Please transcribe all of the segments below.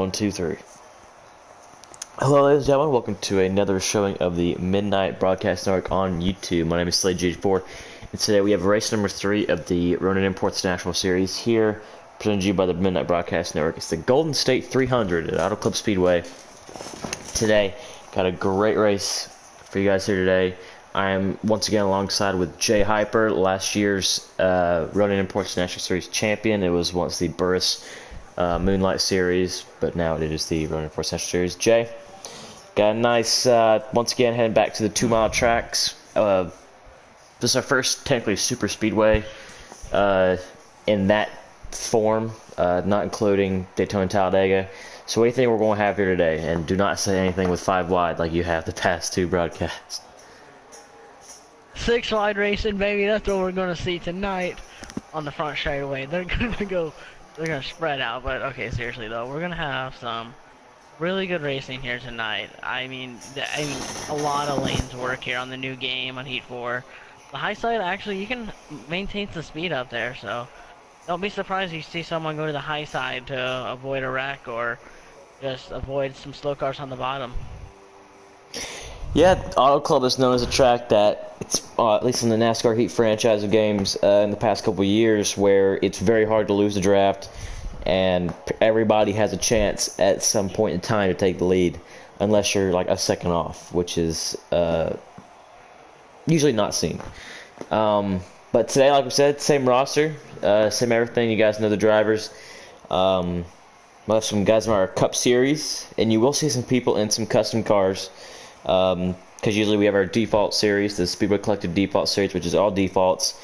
1, 2, 3. Hello, ladies and gentlemen. Welcome to another showing of the Midnight Broadcast Network on YouTube. My name is SladeGH4, and today we have race number 3 of the Ronin Imports National Series here, presented to you by the Midnight Broadcast Network. It's the Golden State 300 at Auto Club Speedway. Today, got a great race for you guys here today. I am once again alongside with Jay Hyper, last year's Ronin Imports National Series champion. It was once the Burris Moonlight Series, but now it is the Ronin Imports National Series. Jay, got a nice, once again, heading back to the 2-mile tracks. This is our first, technically, super speedway in that form, not including Daytona and Talladega. So what do you think we're going to have here today? And do not say anything with 5 wide like you have the past 2 broadcasts. 6 wide racing, baby. That's what we're going to see tonight on the front straightaway. They're going to spread out. But okay, seriously though, we're going to have some really good racing here tonight. I mean, a lot of lanes work here on the new game on Heat 4. The high side, actually, you can maintain the speed up there, so don't be surprised if you see someone go to the high side to avoid a wreck or just avoid some slow cars on the bottom. Yeah, Auto Club is known as a track that, it's at least in the NASCAR Heat franchise of games in the past couple of years, where it's very hard to lose the draft, and everybody has a chance at some point in time to take the lead, unless you're like a second off, which is usually not seen. But today, like we said, same roster, same everything. You guys know the drivers. We'll have some guys in our Cup Series, and you will see some people in some custom cars. Because usually we have our default series, the Speedway Collective default series, which is all defaults.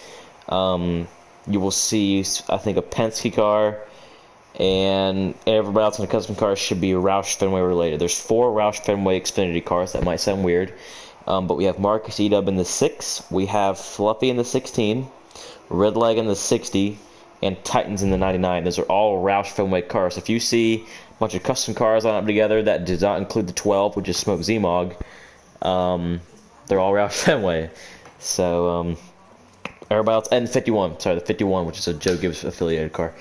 You will see, I think, a Penske car, and everybody else in the custom cars should be Roush Fenway related. There's 4 Roush Fenway Xfinity cars. That might sound weird, but we have Marcus Edub in the 6, we have Fluffy in the 16, Redleg in the 60, and Titans in the 99. Those are all Roush Fenway cars. If you see a bunch of custom cars lined up together, that does not include the 12, which is Smoke Zmog. They're all Roush Fenway. So everybody else, and the 51, which is a Joe Gibbs affiliated car.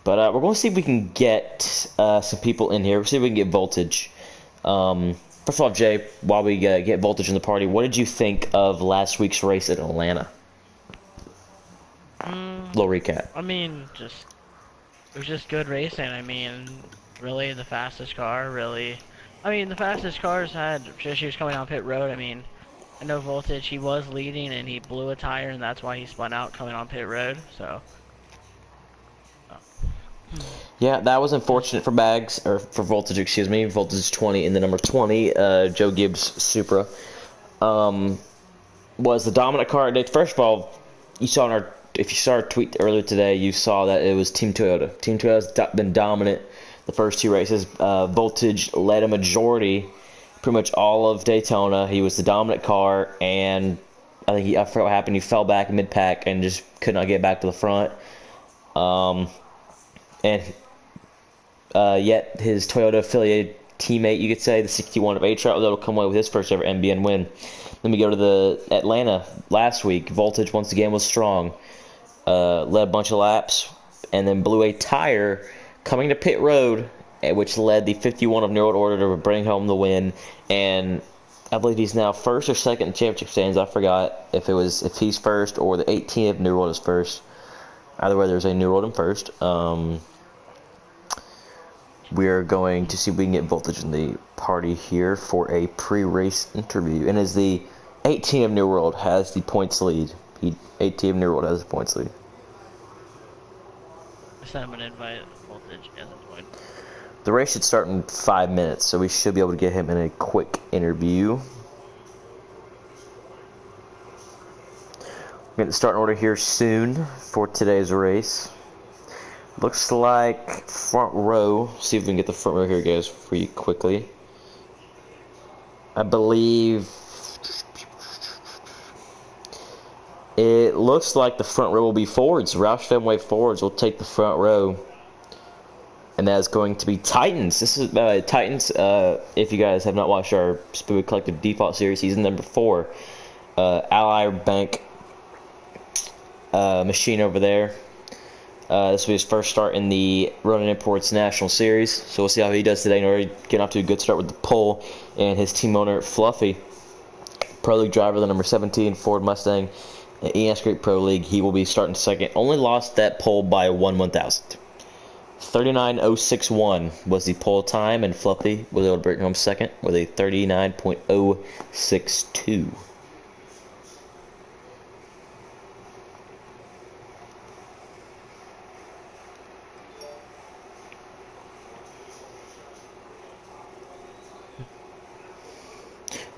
But we're going to see if we can get some people in here. We'll see if we can get Voltage. First of all, Jay, while we get Voltage in the party, what did you think of last week's race at Atlanta? Little recap. I mean, it was just good racing. I mean, really the fastest car, the fastest cars had issues coming on pit road. I mean, I know Voltage, he was leading and he blew a tire, and that's why he spun out coming on pit road, so. Yeah, that was unfortunate for Bags, or for Voltage, excuse me. Voltage 20 in the number 20, Joe Gibbs Supra. Was the dominant car. First of all, if you saw our tweet earlier today, you saw that it was Team Toyota. Team Toyota's been dominant the first 2 races. Voltage led a majority, pretty much all of Daytona. He was the dominant car, and I forgot what happened. He fell back mid-pack and just could not get back to the front. Yet his Toyota-affiliated teammate, you could say, the 61 of A-Trout, was able to come away with his first ever MBN win. Then we go to the Atlanta last week. Voltage, once again, was strong. Led a bunch of laps, and then blew a tire coming to pit road, which led the 51 of New World Order to bring home the win. And I believe he's now first or second in championship standings. I forgot if he's first or the 18 of New World is first. Either way, there's a New World in first. We're going to see if we can get Voltage in the party here for a pre-race interview. And as the 18 of New World has the points lead. 18 of New World has the points lead. I sent him an invite. Voltage hasn't joined. The race should start in 5 minutes, so we should be able to get him in a quick interview. We're going to start in order here soon for today's race. Looks like front row. See if we can get the front row here, guys, for you quickly. I believe it looks like the front row will be Fords. Roush Fenway Fords will take the front row. And that is going to be Titans. This is Titans. If you guys have not watched our Speedway Collective Default Series, season number 4. Ally Bank machine over there. This will be his first start in the Ronin Imports National Series, so we'll see how he does today. And already getting off to a good start with the pole, and his team owner Fluffy, Pro League driver, the number 17 Ford Mustang, ES Great Pro League. He will be starting second. Only lost that pole by 1/1000. 39.061 was the pole time, and Fluffy was able to break home second with a 39.062.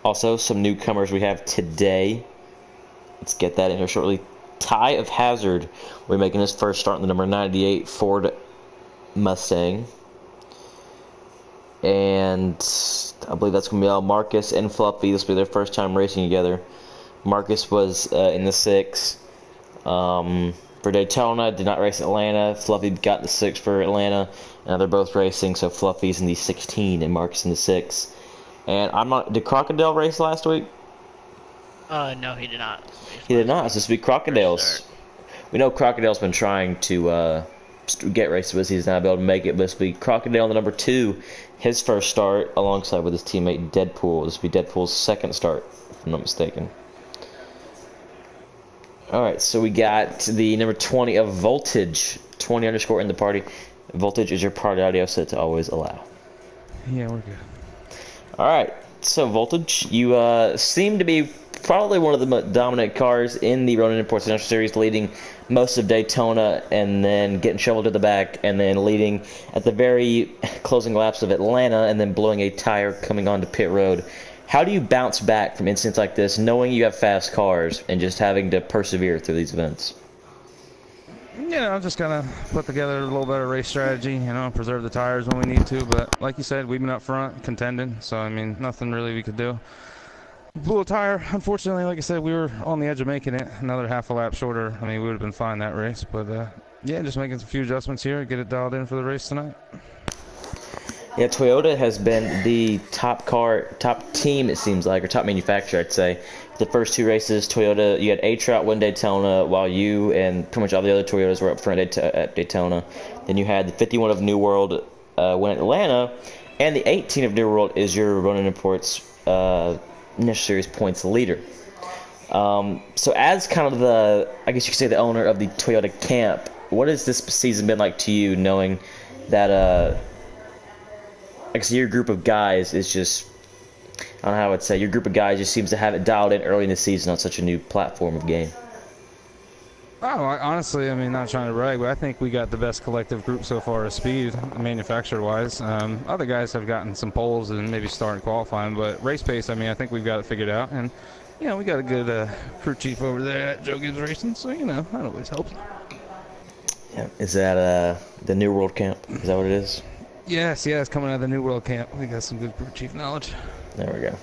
Also, some newcomers we have today. Let's get that in here shortly. Ty of Hazard will be making his first start in the number 98 Ford Mustang. And I believe that's going to be all Marcus and Fluffy. This will be their first time racing together. Marcus was in the 6 for Daytona, did not race Atlanta. Fluffy got the 6 for Atlanta. Now they're both racing, so Fluffy's in the 16 and Marcus in the 6. And I'm not. Did Crocodile race last week? No, he did not. He did not. It's supposed to be Crocodile's. We know Crocodile's been trying to get races with. He's not able to make it, but it's be Crocodile, the number 2, his first start alongside with his teammate Deadpool. This will be Deadpool's second start, if I'm not mistaken. All right, so we got the number 20 of Voltage, 20 underscore in the party. Voltage is your party audio set to always allow. Yeah, we're good. All right, so Voltage, you seem to be probably one of the dominant cars in the Ronin Imports National Series, leading most of Daytona and then getting shoveled to the back and then leading at the very closing laps of Atlanta and then blowing a tire coming onto pit road. How do you bounce back from incidents like this, knowing you have fast cars and just having to persevere through these events? I'm just going to put together a little better race strategy, preserve the tires when we need to. But like you said, we've been up front contending, so, I mean, nothing really we could do. Blew a tire. Unfortunately, like I said, we were on the edge of making it. Another half a lap shorter. I mean, we would have been fine that race. But, just making a few adjustments here, get it dialed in for the race tonight. Yeah, Toyota has been the top team, it seems like, or top manufacturer, I'd say. The first 2 races, Toyota, you had A-Trout win Daytona, while you and pretty much all the other Toyotas were up front at Daytona. Then you had the 51 of New World win at Atlanta, and the 18 of New World is your Ronin Imports National Series points leader. So as kind of the, I guess you could say, the owner of the Toyota camp, what has this season been like to you, knowing that I guess your group of guys is just, I don't know how I would say, your group of guys just seems to have it dialed in early in the season on such a new platform of game? Honestly, I mean, not trying to brag, but I think we got the best collective group so far as speed, manufacturer-wise. Other guys have gotten some poles and maybe starting qualifying, but race pace, I mean, I think we've got it figured out. And, we got a good crew chief over there at Joe Gibbs Racing, so, that always helps. Yeah. Is that the New World camp? Is that what it is? Yes, coming out of the New World camp. We got some good crew chief knowledge. There we go.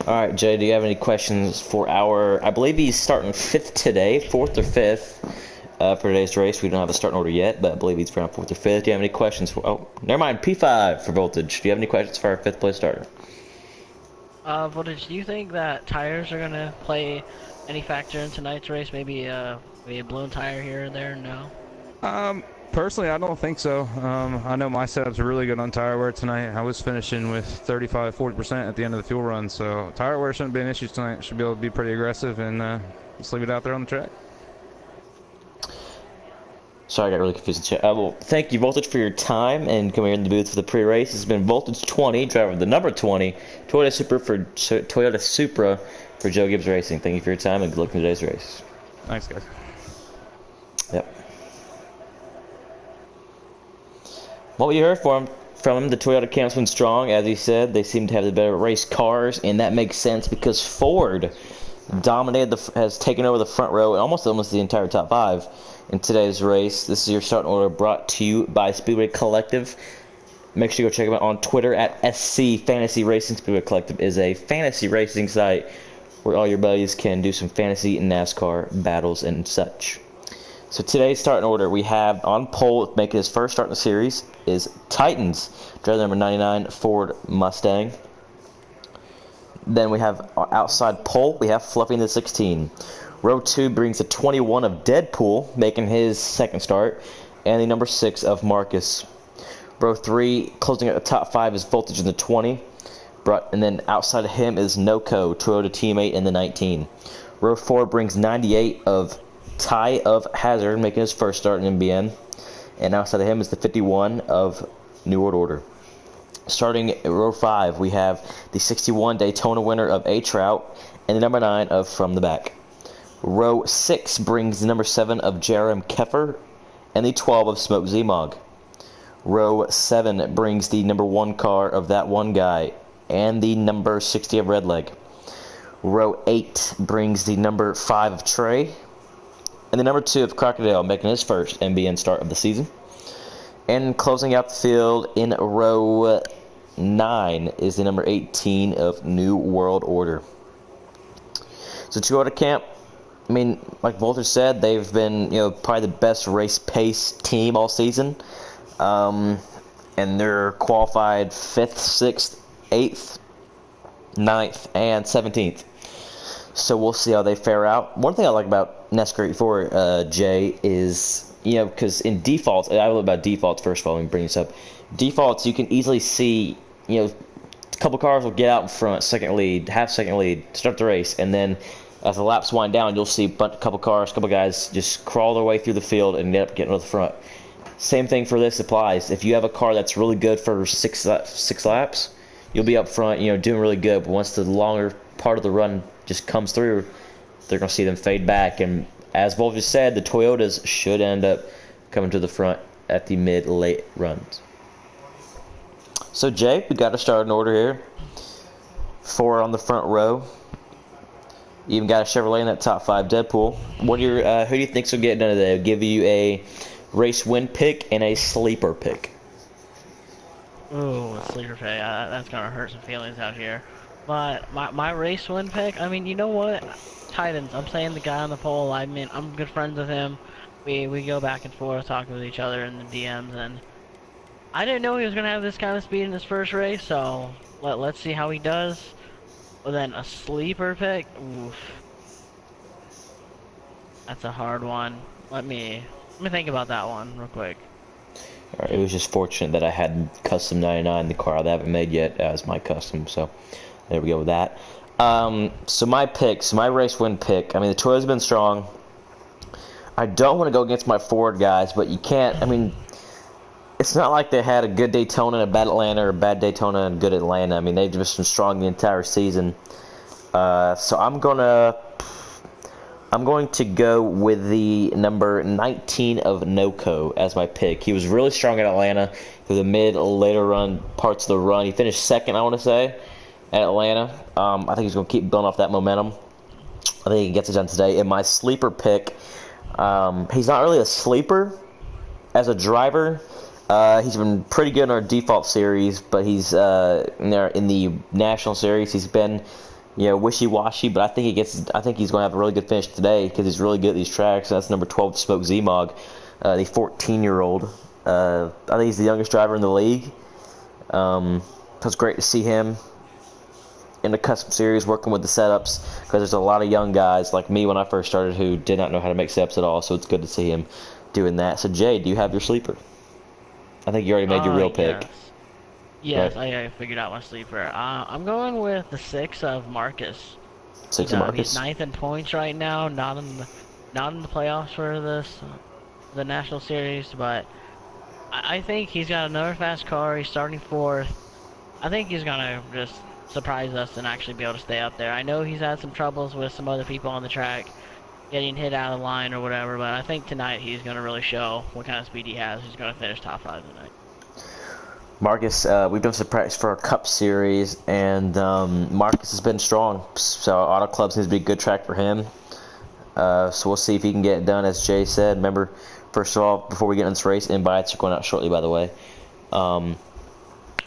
All right, Jay, do you have any questions for I believe he's starting 5th today, 4th or 5th for today's race. We don't have a starting order yet, but I believe he's around 4th or 5th. Do you have any questions never mind, P5 for Voltage. Do you have any questions for our 5th place starter? Voltage, do you think that tires are going to play any factor in tonight's race? Maybe a blown tire here or there? No? Personally, I don't think so. I know my setup's really good on tire wear tonight. I was finishing with 35-40% at the end of the fuel run, so tire wear shouldn't be an issue tonight. Should be able to be pretty aggressive and just leave it out there on the track. Sorry, I got really confused. Well, thank you, Voltage, for your time and coming here in the booth for the pre-race. This has been Voltage 20, driver of the number 20, Toyota Supra for Joe Gibbs Racing. Thank you for your time and good luck in today's race. Thanks, guys. Yep. What you heard from him, the Toyota camp's been strong. As he said, they seem to have the better race cars, and that makes sense because Ford has taken over the front row and almost the entire top 5 in today's race. This is your starting order brought to you by Speedway Collective. Make sure you go check them out on Twitter at SC Fantasy Racing. Speedway Collective is a fantasy racing site where all your buddies can do some fantasy and NASCAR battles and such. So today's starting order, we have on pole, making his first start in the series, is Titans, driver number 99 Ford Mustang. Then we have outside pole, we have Fluffy in the 16. Row 2 brings a 21 of Deadpool, making his second start. and the number 6 of Marcus. Row 3, closing at the top 5, is Voltage in the 20. And then outside of him is Noco, Toyota teammate, in the 19. Row 4 brings 98 of Ty of Hazard, making his first start in MBN. And outside of him is the 51 of New World Order. Starting at row 5, we have the 61 Daytona winner of A-Trout and the number 9 of From the Back. Row 6 brings the number 7 of Jerem Keffer and the 12 of Smoke Zmog. Row 7 brings the number 1 car of That One Guy and the number 60 of Redleg. Row 8 brings the number 5 of Trey and the number 2 of Crocodile, making his first MBN start of the season. And closing out the field in row 9 is the number 18 of New World Order. So Toyota Camp, I mean, like Voltage said, they've been, probably the best race pace team all season. And they're qualified 5th, 6th, 8th, 9th, and 17th. So we'll see how they fare out. One thing I like about NASCAR 84, Jay, is, because in defaults, I love about defaults first of all, let me bring this up. Defaults, you can easily see, a couple cars will get out in front, second lead, half second lead, start the race, and then as the laps wind down, you'll see a couple cars, couple guys just crawl their way through the field and end up getting to the front. Same thing for this applies. If you have a car that's really good for six laps, you'll be up front, doing really good. But once the longer part of the run just comes through, they're going to see them fade back. And as Voltage said, the Toyotas should end up coming to the front at the mid-late runs. So, Jay, we got to start in order here. 4 on the front row. You even got a Chevrolet in that top 5, Deadpool. Who do you think's will get done today? I'll give you a race win pick and a sleeper pick. Ooh, a sleeper pick. That's going to hurt some feelings out here. But my race win pick, I mean, you know what? Titans. I'm saying the guy on the pole. I mean, I'm good friends with him. We go back and forth talking with each other in the DMs, and I didn't know he was going to have this kind of speed in his first race, so let's see how he does. Well, then a sleeper pick. Oof. That's a hard one. Let me think about that one real quick. All right, it was just fortunate that I had custom 99, the car that I haven't made yet, as my custom. So there we go with that. So my race win pick. I mean, the Toyota's been strong. I don't want to go against my Ford guys, but you can't. I mean, it's not like they had a good Daytona and a bad Atlanta, or a bad Daytona and a good Atlanta. I mean, they've just been strong the entire season. So I'm going to go with the number 19 of Noco as my pick. He was really strong at Atlanta through the later run parts of the run. He finished second, I want to say, at Atlanta. I think he's going to keep building off that momentum. I think he gets it done today. In my sleeper pick, he's not really a sleeper as a driver. He's been pretty good in our default series, but he's in the national series. He's been, wishy-washy, but I think he's going to have a really good finish today because he's really good at these tracks. That's number 12, Smoke Zmog, the 14-year-old. I think he's the youngest driver in the league. So it's great to see him in the custom series working with the setups because there's a lot of young guys like me when I first started who did not know how to make setups at all. So it's good to see him doing that. So Jay, do you have your sleeper? I think you already made your real pick. Yes, right? I figured out my sleeper. I'm going with the 6 of Marcus. 6 of Marcus. He's 9th in points right now. Not in the playoffs for the national series, but I think he's got another fast car. He's starting 4th. I think he's gonna just surprise us and actually be able to stay up there. I know he's had some troubles with some other people on the track, getting hit out of the line or whatever, but I think tonight he's going to really show what kind of speed he has. He's going to finish top 5 tonight. Marcus, we've done some practice for our Cup Series, and Marcus has been strong. So Auto Club seems to be a good track for him. So we'll see if he can get it done, as Jay said. Remember, first of all, before we get into this race, invites are going out shortly, by the way.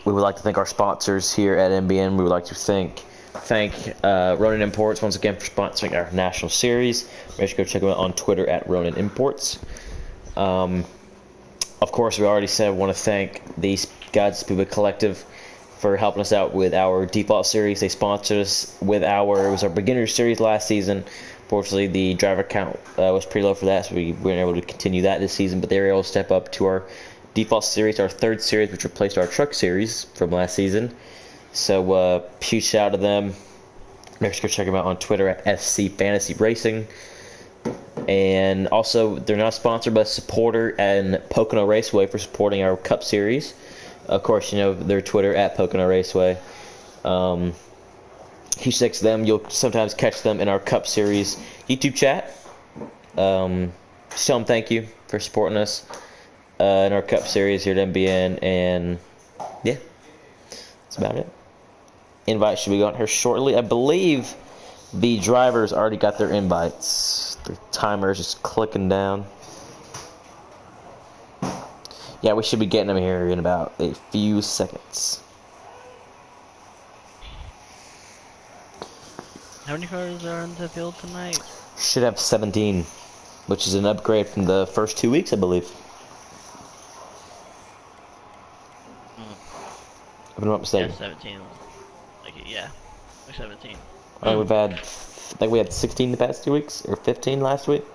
We would like to thank our sponsors here at MBN. We would like to thank Ronin Imports once again for sponsoring our national series. Make sure to go check them out on Twitter at Ronin Imports. Of course, we already said I want to thank these guys, Speedway Collective, for helping us out with our default series. They sponsored us with it was our beginner series last season, Unfortunately, the driver count was pretty low for that, so we weren't able to continue that this season. But they were able to step up to our default series, our third series, which replaced our truck series from last season. So huge shout out to them. Make sure to check them out on Twitter at SC Fantasy Racing. And also, they're not sponsored, but supporter and Pocono Raceway for supporting our Cup Series. Of course, you know their Twitter at Pocono Raceway. Huge thanks to them. You'll sometimes catch them in our Cup Series YouTube chat. Just tell them thank you for supporting us in our Cup Series here at MBN. And yeah, that's about it. Invite should be going here shortly. I believe the drivers already got their invites. The timer is just clicking down. Yeah, we should be getting them here in about a few seconds. How many cars are in the field tonight? Should have 17, which is an upgrade from the first 2 weeks, I believe. If I'm not mistaken. Yeah, 17. Yeah, like 17. We've had, I think we had 16 the past 2 weeks, or 15 last week.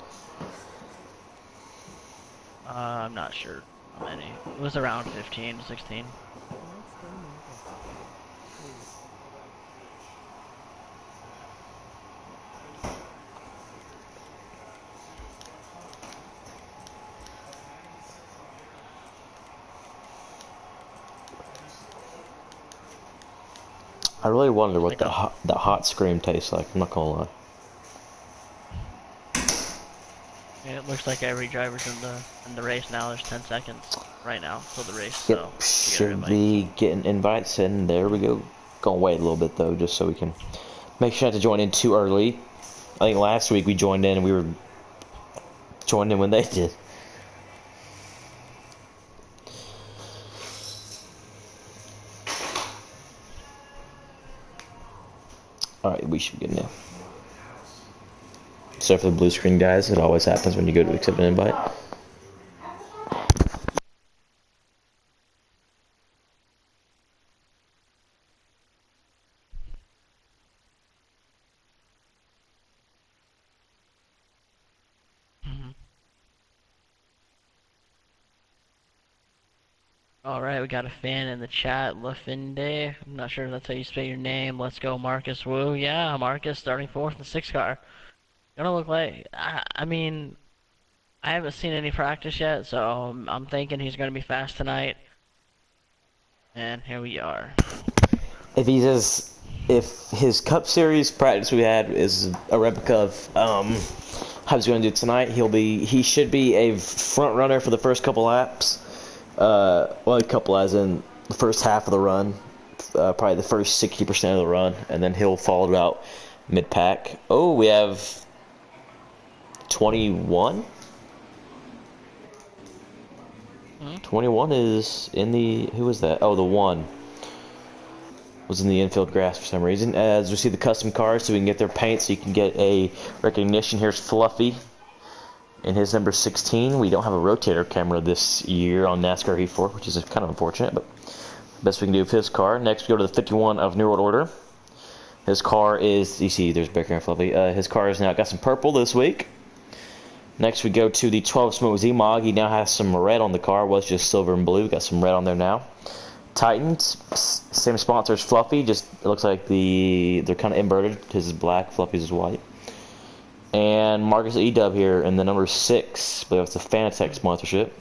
I'm not sure how many. It was around 15, 16. I really wonder what the hot scream tastes like. I'm not gonna lie. Yeah, it looks like every driver's in the race now. There's 10 seconds right now for the race. Yep, So should be getting invites, and there we go. Gonna wait a little bit though, just so we can make sure not to join in too early. I think last week we joined in, and we were joined in when they did. Alright, we should be good now. Sorry for the blue screen, guys. It always happens when you go to accept an invite. Alright, we got a fan in the chat, Lafinde. I'm not sure if that's how you spell your name. Let's go, Marcus Wu. Yeah, Marcus starting 4th in the 6 car. Gonna look like, I mean, I haven't seen any practice yet, so I'm thinking he's gonna be fast tonight. And here we are. If his Cup Series practice we had is a replica of how he's going to do tonight, he should be a front runner for the first couple laps. Well, a couple as in the first half of the run, probably the first 60% of the run, and then he'll follow about mid-pack. Oh, we have 21? 21 is in the, who was that? Oh, the 1 was in the infield grass for some reason. As we see the custom cars, so we can get their paint, so you can get a recognition. Here's Fluffy in his number 16. We don't have a rotator camera this year on NASCAR Heat 4, which is kind of unfortunate, but best we can do with his car. Next, we go to the 51 of New World Order. His car is, you see, there's Baker and Fluffy. His car has now got some purple this week. Next, we go to the 12 Smoke Z-Mog. He now has some red on the car. It was just silver and blue. Got some red on there now. Titans, same sponsor as Fluffy. Just it looks like they're kind of inverted. His is black, Fluffy's is white. And Marcus E-Dub here in the number 6. I believe it's a Fanatec sponsorship.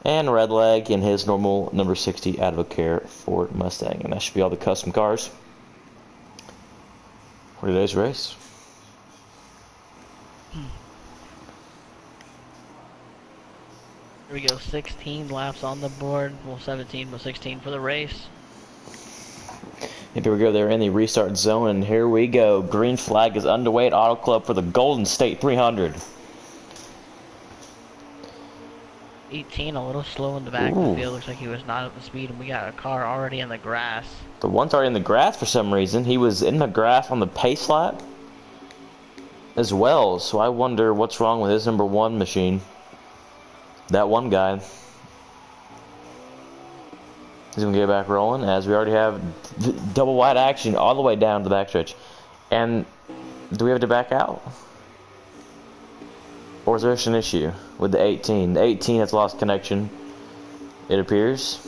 And Redleg in his normal number 60 Advocare Ford Mustang. And that should be all the custom cars for today's race. Here we go, 16 laps on the board. Well, 17, but 16 for the race. And here we go, they're in the restart zone, and here we go. Green flag is underway at Auto Club for the Golden State 300. 18, a little slow in the back of the field. Looks like he was not up to speed, and we got a car already in the grass. The one's already in the grass for some reason. He was in the grass on the pace lap as well, so I wonder what's wrong with his number 1 machine. That one guy. He's going to get back rolling, as we already have double wide action all the way down to the backstretch. And do we have to back out? Or is there an issue with the 18? The 18 has lost connection, it appears.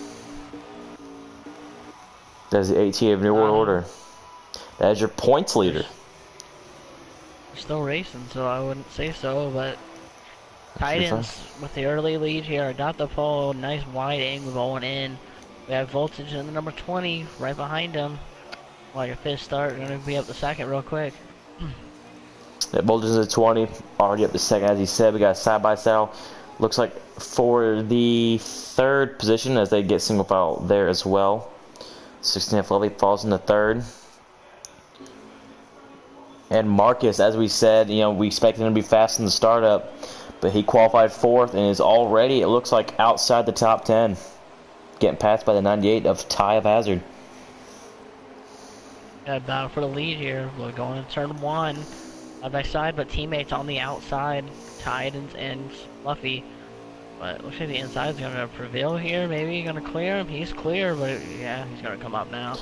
That's the 18 of New World Order. That is your points leader. We're still racing, so I wouldn't say so, but Titans with the early lead here. Got the pole. Nice wide angle going in. We have Voltage in the number 20 right behind him. Like a fifth start, going to be up the second real quick. That Voltage is at 20, already up the second, as he said. We got side by side. Looks like for the third position, as they get single file there as well. 16 Fluffy falls in the third. And Marcus, as we said, you know, we expected him to be fast in the startup, but he qualified fourth and is already, it looks like, outside the top 10. Getting passed by the 98 of Ty of Hazard. Got a battle for the lead here. We're going to turn one. Side by side, but teammates on the outside. Titans and Fluffy. But looks like the inside is going to prevail here. Maybe going to clear him. He's clear, but yeah, he's going to come up now.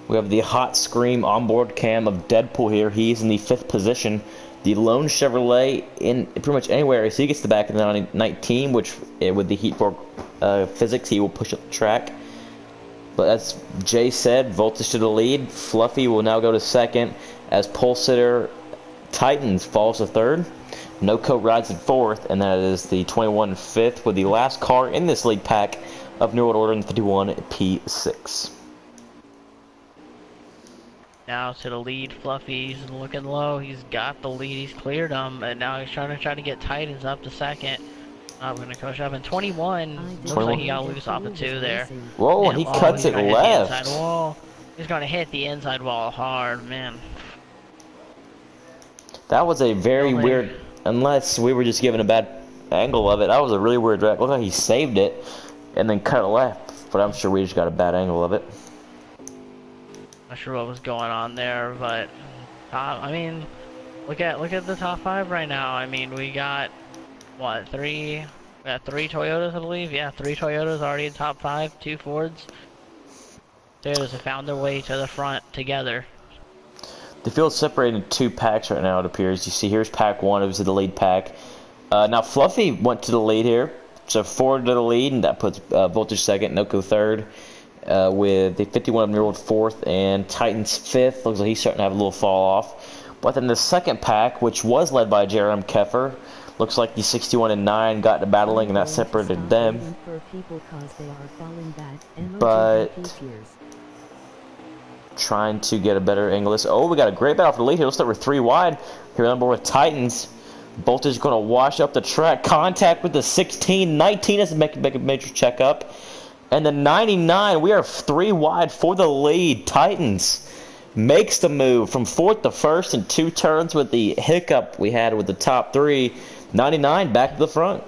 We have the hot scream onboard cam of Deadpool here. He's in the 5th position. The lone Chevrolet in pretty much anywhere. So he gets the back of the 19, which with the heat fork physics, he will push up the track. But as Jay said, Voltage to the lead. Fluffy will now go to second as pole sitter Titans falls to third. No Coat rides at fourth, and that is the 21 fifth with the last car in this lead pack of New World Order in 51 P6. Now to the lead, Fluffy's looking low. He's got the lead. He's cleared them, and now he's trying to get Titans up to second. We're gonna coach up in 21. Looks like he got loose off of 2 there. Whoa, and he cuts it left. He's gonna hit the inside wall hard, man. That was a very weird, unless we were just given a bad angle of it. That was a really weird track. Looked like he saved it and then cut it left, but I'm sure we just got a bad angle of it. Not sure what was going on there, but I mean, look at the top 5 right now. I mean, we got what, 3? We got 3 Toyotas, I believe. Yeah, 3 Toyotas already in top 5. 2 Fords. Toyotas have found their way to the front together. The field's separated into 2 packs right now, it appears. You see, here's pack 1. It was the lead pack. Now Fluffy went to the lead here, so Ford to the lead, and that puts Voltage second, Noko third. With the 51 year old fourth and Titans fifth. Looks like he's starting to have a little fall off. But then the second pack, which was led by Jerem Keffer, looks like the 61 and 9 got to battling and that separated them. But trying to get a better angle. Oh, we got a great battle for the lead here. Looks like we're 3 wide here on board with Titans. Voltage going to wash up the track. Contact with the 16. 19 has to make a major checkup. And the 99, we are 3 wide for the lead. Titans makes the move from 4th to 1st in 2 turns with the hiccup we had with the top 3. 99 back to the front.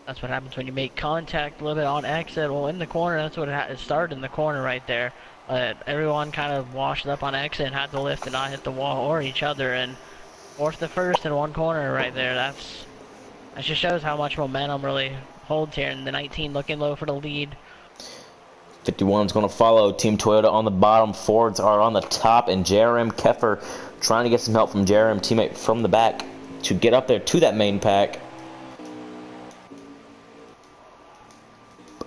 That's what happens when you make contact a little bit on exit. Well, in the corner, that's what it started in the corner right there. Everyone kind of washed up on exit and had to lift and not hit the wall or each other. And 4th to 1st in 1 corner right there. That just shows how much momentum really holds here, and the 19 looking low for the lead. 51's going to follow. Team Toyota on the bottom. Fords are on the top, and Jerem Keffer trying to get some help from Jerem, teammate from the back, to get up there to that main pack.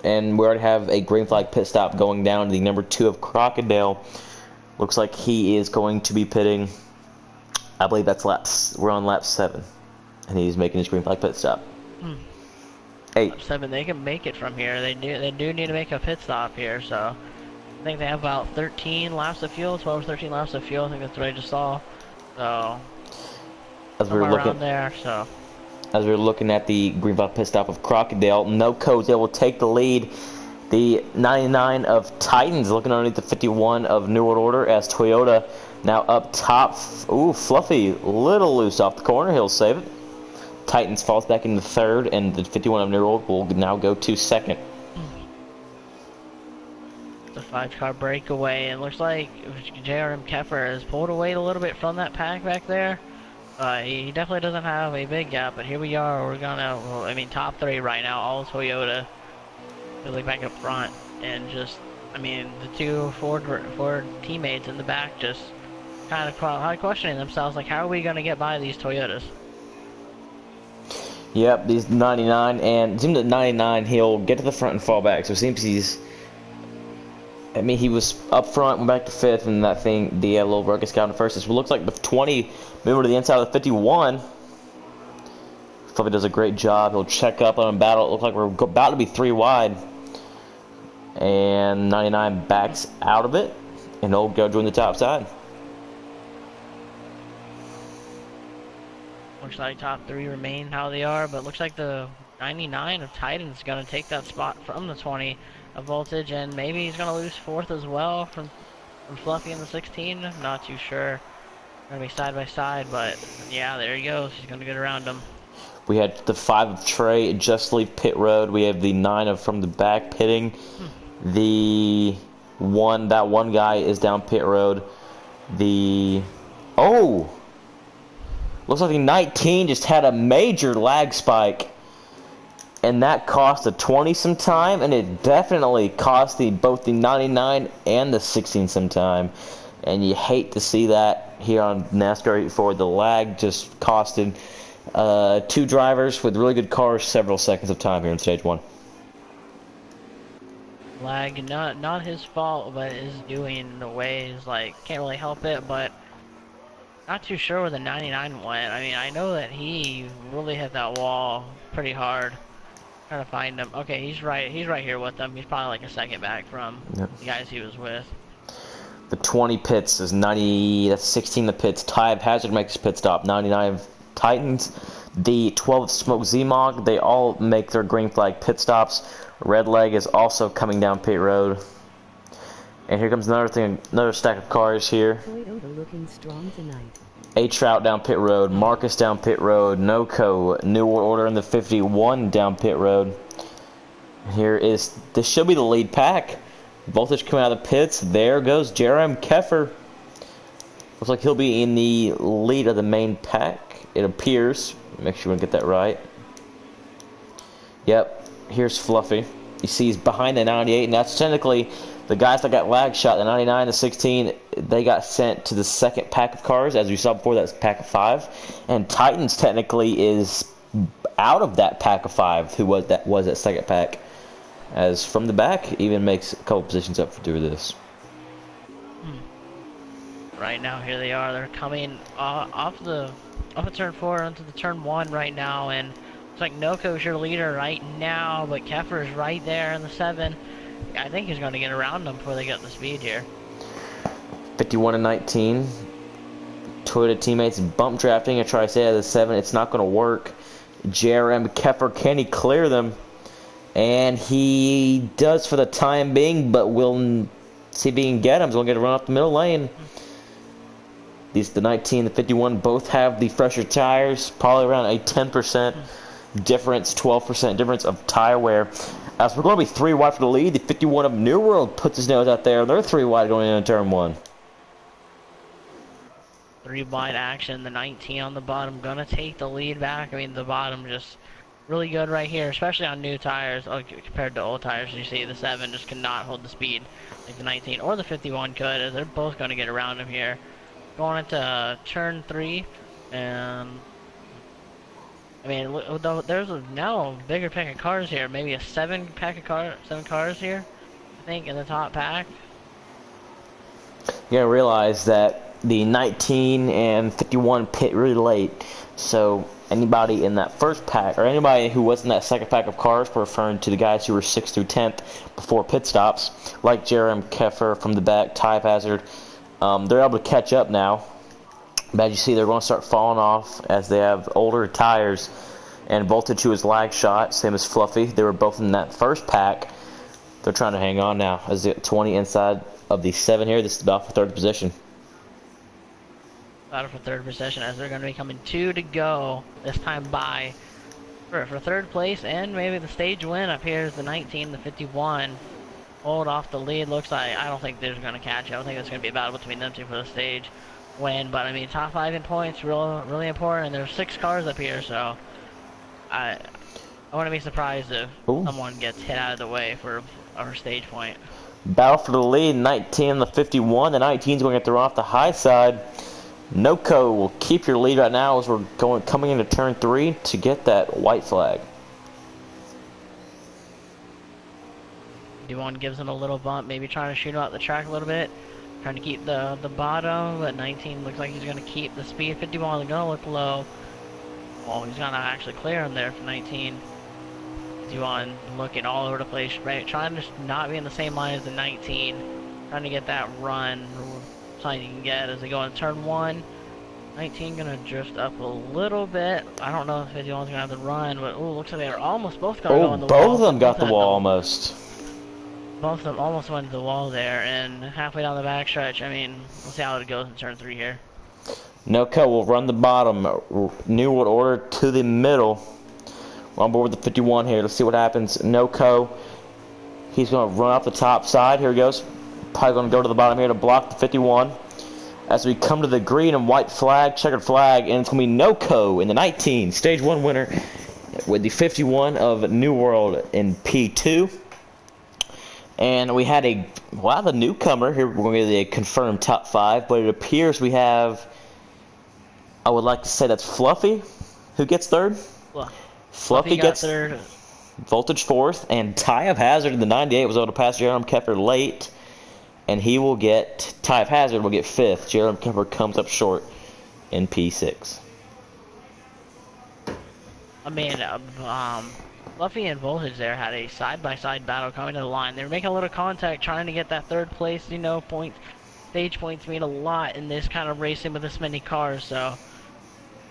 And we already have a green flag pit stop going down to the number 2 of Crocodile. Looks like he is going to be pitting. I believe that's we're on lap 7, and he's making his green flag pit stop. 8. Lap 7, they can make it from here. They do need to make a pit stop here, so I think they have about 13 laps of fuel, 12 or 13 laps of fuel. I think that's what I just saw. So as we're looking around there, so as we're looking at the green flag pit stop of Crocodile, no codes. They will take the lead. The 99 of Titans looking underneath the 51 of New World Order as Toyota now up top. Ooh, Fluffy, little loose off the corner. He'll save it. Titans falls back into 3rd, and the 51 of New World will now go to 2nd. The 5-car breakaway. It looks like JRM Keffer has pulled away a little bit from that pack back there. He definitely doesn't have a big gap, but here we are. We're gonna, well, I mean, top 3 right now, all Toyota. Really back up front, and just, I mean, the 2 Ford teammates in the back just kind of questioning themselves, like, how are we gonna get by these Toyotas? Yep, these 99, and it seems that 99 he'll get to the front and fall back. So it seems he's. I mean, he was up front, went back to 5th, and that thing, the little ruckus got in first. So it looks like the 20 moving to the inside of the 51. Fluffy does a great job. He'll check up on him, battle. It looks like we're about to be 3 wide. And 99 backs out of it, and he'll go join the top side. Looks like top 3 remain how they are, but looks like the 99 of Titan's going to take that spot from the 20 of Voltage, and maybe he's going to lose 4th as well from Fluffy in the 16. Not too sure. Going to be side by side, but yeah, there he goes. He's going to get around him. We had the 5 of Trey just leave pit road. We have the 9 of from the back pitting. The that one guy is down pit road. Looks like the 19 just had a major lag spike, and that cost a 20 some time, and it definitely cost both the 99 and the 16 some time. And you hate to see that here on NASCAR 84. The lag just costed 2 drivers with really good cars several seconds of time here in stage 1. Lag, not his fault, but is doing in the ways, like, can't really help it, but not too sure where the 99 went. I mean, I know that he really hit that wall pretty hard. Trying to find him. Okay, he's right here with them. He's probably like a second back from the guys he was with. The 20 pits is 90, that's 16 the pits. Ty of Hazard makes his pit stop. 99 of Titans. The 12 of Smoke Zmog, they all make their green flag pit stops. Red Leg is also coming down pit road. And here comes another stack of cars here. Looking strong tonight. A-Trout down pit road, Marcus down pit road, Noco, New World Order in the 51 down pit road. This should be the lead pack. Voltage coming out of the pits. There goes Jerem Keffer. Looks like he'll be in the lead of the main pack, it appears. Make sure we get that right. Yep. Here's Fluffy. You see he's behind the 98, and that's technically the guys that got lag shot, the 99, the 16, they got sent to the second pack of cars. As we saw before, that's pack of 5. And Titans technically is out of that pack of 5, who was that second pack. As from the back, even makes a couple positions up for doing this. Right now, here they are. They're coming off the turn 4 onto the turn 1 right now, and it's like Noco's your leader right now, but Keffer is right there in the 7. I think he's going to get around them before they get the speed here. 51 and 19. Toyota teammates bump drafting. I try to say out of the 7. It's not going to work. Jerem Keffer, can he clear them? And he does for the time being, but we'll see if he can get him. He's going to get a run off the middle lane. The 19 and the 51 both have the fresher tires, probably around a 10% difference, 12% difference of tire wear. As we're going to be 3 wide for the lead, the 51 of New World puts his nose out there. They're 3 wide going into turn 1. 3 wide action. The 19 on the bottom gonna take the lead back. I mean, the bottom just really good right here, especially on new tires compared to old tires. You see the 7 just cannot hold the speed like the 19 or the 51 could, as they're both going to get around him here. Going into turn 3, and I mean, there's now a bigger pack of cars here. Maybe a 7 cars here, I think, in the top pack. You gotta realize that the 19 and 51 pit really late, so anybody in that first pack, or anybody who was in that second pack of cars, referring to the guys who were 6th through 10th before pit stops, like Jerem Keffer from the back, Type Hazard, they're able to catch up now. But as you see, they're going to start falling off as they have older tires. And Voltage, who is lag shot, same as Fluffy, they were both in that first pack. They're trying to hang on now as they get 20 inside of the 7 here. This is about for 3rd position. Battle for 3rd position, as they're going to be coming 2 to go this time by for 3rd place, and maybe the stage win. Up here is the 19, the 51. Hold off the lead. Looks like, I don't think they're going to catch it. I don't think it's going to be a battle between them 2 for the stage win. But I mean, top 5 in points, really important. And there's 6 cars up here, so I wouldn't be surprised if someone gets hit out of the way for our stage point. Battle for the lead, 19 and the 51. The 19's going to get thrown off the high side. NOCO will keep your lead right now as we're coming into turn 3 to get that white flag. D1 gives him a little bump, maybe trying to shoot him out the track a little bit. Trying to keep the bottom, but 19 looks like he's going to keep the speed. 51 is going to look low. Oh, he's going to actually clear him there for 19. 51 looking all over the place, right? Trying to not be in the same line as the 19. Trying to get that run, something you can get as they go in turn 1. 19 going to drift up a little bit. I don't know if 51's going to have the run, but ooh, looks like they were almost both going to go in the wall. Both of them got the wall almost. Both of them almost went to the wall there, and halfway down the backstretch, I mean, we'll see how it goes in turn 3 here. NOCO will run the bottom. New World Order to the middle. We're on board with the 51 here. Let's see what happens. NOCO, he's going to run off the top side. Here he goes. Probably going to go to the bottom here to block the 51. As we come to the green and white flag, checkered flag, and it's going to be NOCO in the 19. Stage 1 winner with the 51 of New World in P2. And we had the newcomer here. We're going to get a confirmed top 5, but it appears we have, I would like to say that's Fluffy, who gets 3rd. Well, Fluffy gets 3rd. Voltage 4th, and Ty of Hazard in the 98 was able to pass Jerome Kepler late, and he will get, Ty of Hazard will get 5th. Jerome Kepler comes up short in P6. I mean, Fluffy and Voltage there had a side-by-side battle coming to the line. They were making a little contact, trying to get that 3rd place. You know, stage points mean a lot in this kind of racing with this many cars. So,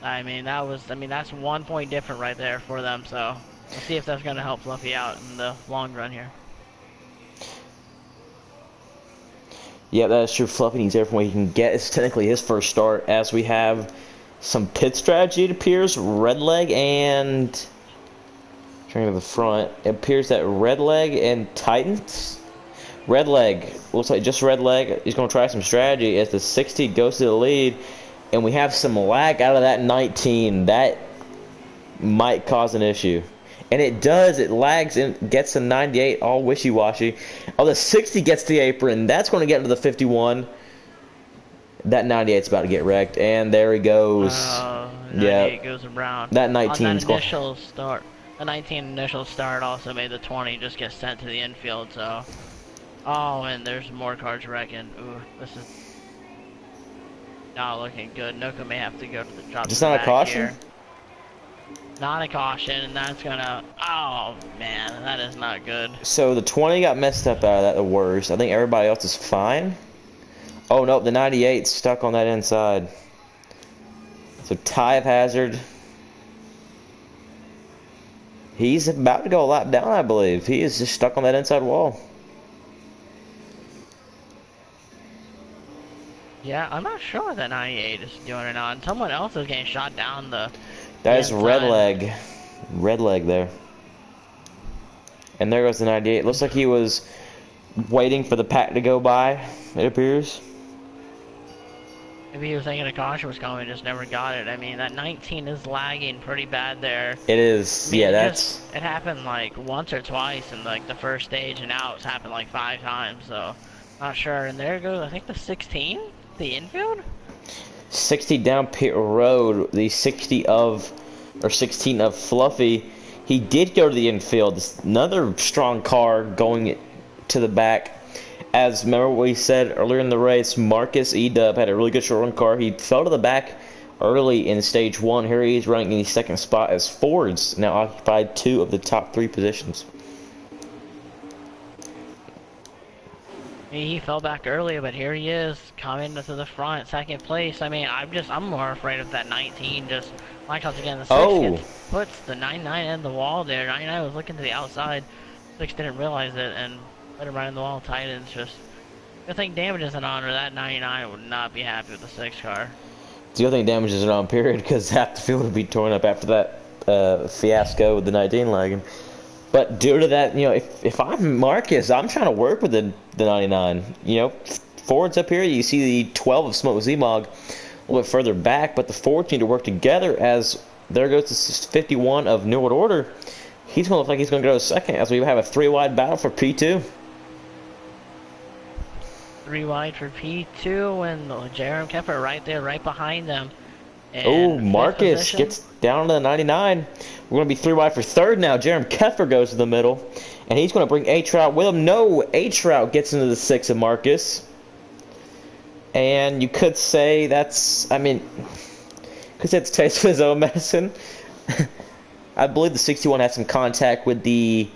I mean, that's 1 point different right there for them. So, we'll see if that's going to help Fluffy out in the long run here. Yeah, that is true. Fluffy needs everything he can get. It's technically his first start, as we have some pit strategy, it appears. Redleg and... Turning to the front, it appears that Redleg and Titans. Redleg, looks like just Redleg. He's going to try some strategy as the 60 goes to the lead, and we have some lag out of that 19. That might cause an issue. And it does. It lags and gets a 98 all wishy-washy. Oh, the 60 gets the apron. That's going to get into the 51. That 98's about to get wrecked, and there he goes. 98 goes around. That 19's going. Initial start. The 19 initial start also made the 20 just get sent to the infield, so... Oh, and there's more cars wrecking. Ooh, this is not looking good. NOCO may have to go to the drop. Just not a caution? Here. Not a caution, and that's gonna... Oh, man, that is not good. So the 20 got messed up out of that, the worst. I think everybody else is fine. Oh, nope, the 98's stuck on that inside. So Ty of Hazard... He's about to go a lap down, I believe. He is just stuck on that inside wall. Yeah, I'm not sure what that 98 is doing or not. Someone else is getting shot down the... That is Redleg. Redleg there. And there goes the 98. Looks like he was waiting for the pack to go by, it appears. Maybe he was thinking a caution was coming, just never got it. I mean, that 19 is lagging pretty bad there. It is. I mean, yeah, it happened like once or twice in like the first stage, and now it's happened like 5 times. So, not sure. And there goes, I think the 16, the infield. 60 down pit road. The 16 of Fluffy. He did go to the infield. Another strong car going to the back. As remember what we said earlier in the race, Marcus E-Dub had a really good short run car. He fell to the back early in stage 1. Here he is running in the 2nd spot as Ford's now occupied 2 of the top 3 positions. He fell back earlier, but here he is coming to the front, 2nd place. I mean, I'm more afraid of that 19. Just like once again, the 6 puts the 99 in the wall there. 99 was looking to the outside. 6 didn't realize it and put him right in the wall. Titans just, good thing damage isn't on, or that 99 would not be happy with the 6 car. The other thing damage isn't on, period, because half the field would be torn up after that fiasco with the 19 lagging. But due to that, you know, if I'm Marcus, I'm trying to work with the 99. You know, Ford's up here. You see the 12 of Smoke Zemog a little bit further back, but the Fords need to work together as there goes the 51 of New World Order. He's going to look like he's going to go to 2nd as we have a 3-wide battle for P2. 3 wide for P2, and Jeremy Keffer right there, right behind them. Oh, In Marcus 5th position. gets down to the 99. We're going to be 3 wide for third now. Jeremy Keffer goes to the middle, and he's going to bring H-Route with him. No, H-Route gets into the 6 of Marcus. And you could say that's, I mean, could say it's taste of his own medicine. I believe the 61 had some contact with the,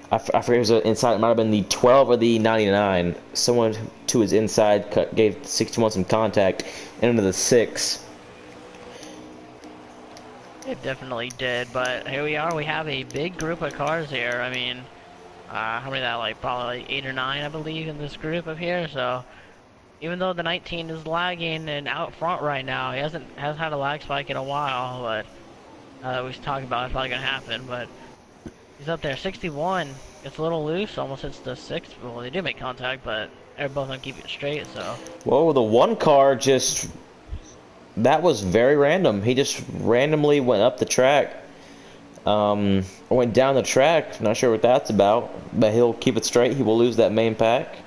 I forget if it was inside, it might have been the 12 or the 99. Someone to his inside gave 61 some contact into the 6. It definitely did, but here we are. We have a big group of cars here. I mean, how many that, like, probably like 8 or 9, I believe, in this group up here, so even though the 19 is lagging and out front right now, he hasn't had a lag spike in a while, but we was talking about it's probably gonna happen, but he's up there. 61 gets a little loose, almost hits the 6. Well, they did make contact, but they're both gonna keep it straight. So. Well, the one car just, that was very random. He just randomly went up the track, went down the track. Not sure what that's about, but he'll keep it straight. He will lose that main pack.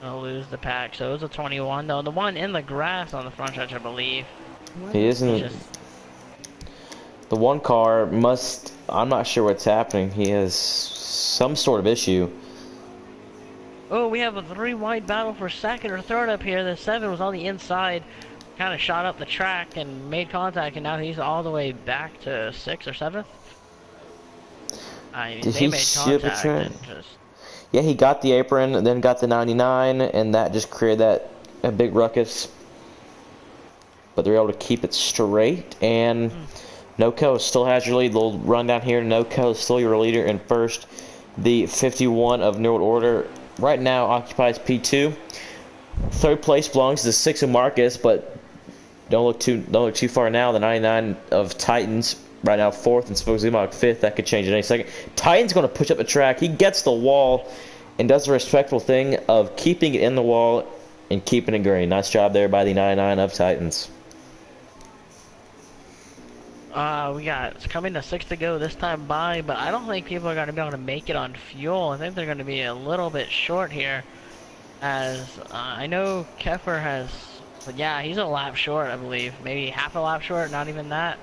I'll lose the pack. So it was a 21 though. The one in the grass on the front stretch, I believe. He isn't. The one car must. I'm not sure what's happening. He has some sort of issue. Oh, we have a 3 wide battle for second or third up here. The 7 was on the inside, kind of shot up the track and made contact, and now he's all the way back to 6th or 7th. I mean, they made contact and just. Yeah, he got the apron and then got the 99, and that just created a big ruckus. But they're able to keep it straight, and NoCo still has your lead. Little run down here. NoCo is still your leader in first. The 51 of New World Order right now occupies P2. Third place belongs to the 6 of Marcus, but don't look too far now. The 99 of Titans right now 4th, and supposedly Mach 5th. That could change in any second. Titan's going to push up the track. He gets the wall and does the respectful thing of keeping it in the wall and keeping it green. Nice job there by the 99 of Titans. It's coming to 6 to go this time by, but I don't think people are going to be able to make it on fuel. I think they're going to be a little bit short here, as I know Keffer has, but yeah, he's a lap short, I believe. Maybe half a lap short, not even that.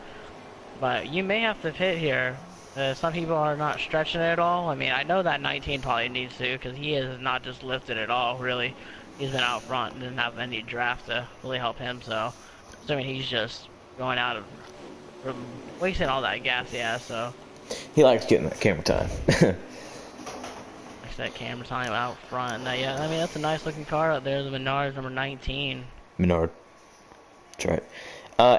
But you may have to pit here. Some people are not stretching it at all. I mean, I know that 19 probably needs to, because he is not just lifted at all, really. He's been out front and didn't have any draft to really help him, so assuming he's just going out of from wasting all that gas, yeah, so. He likes getting that camera time. Likes that camera time out front. Now, yeah, I mean, that's a nice looking car out there, the Menards number 19. Menard. That's right.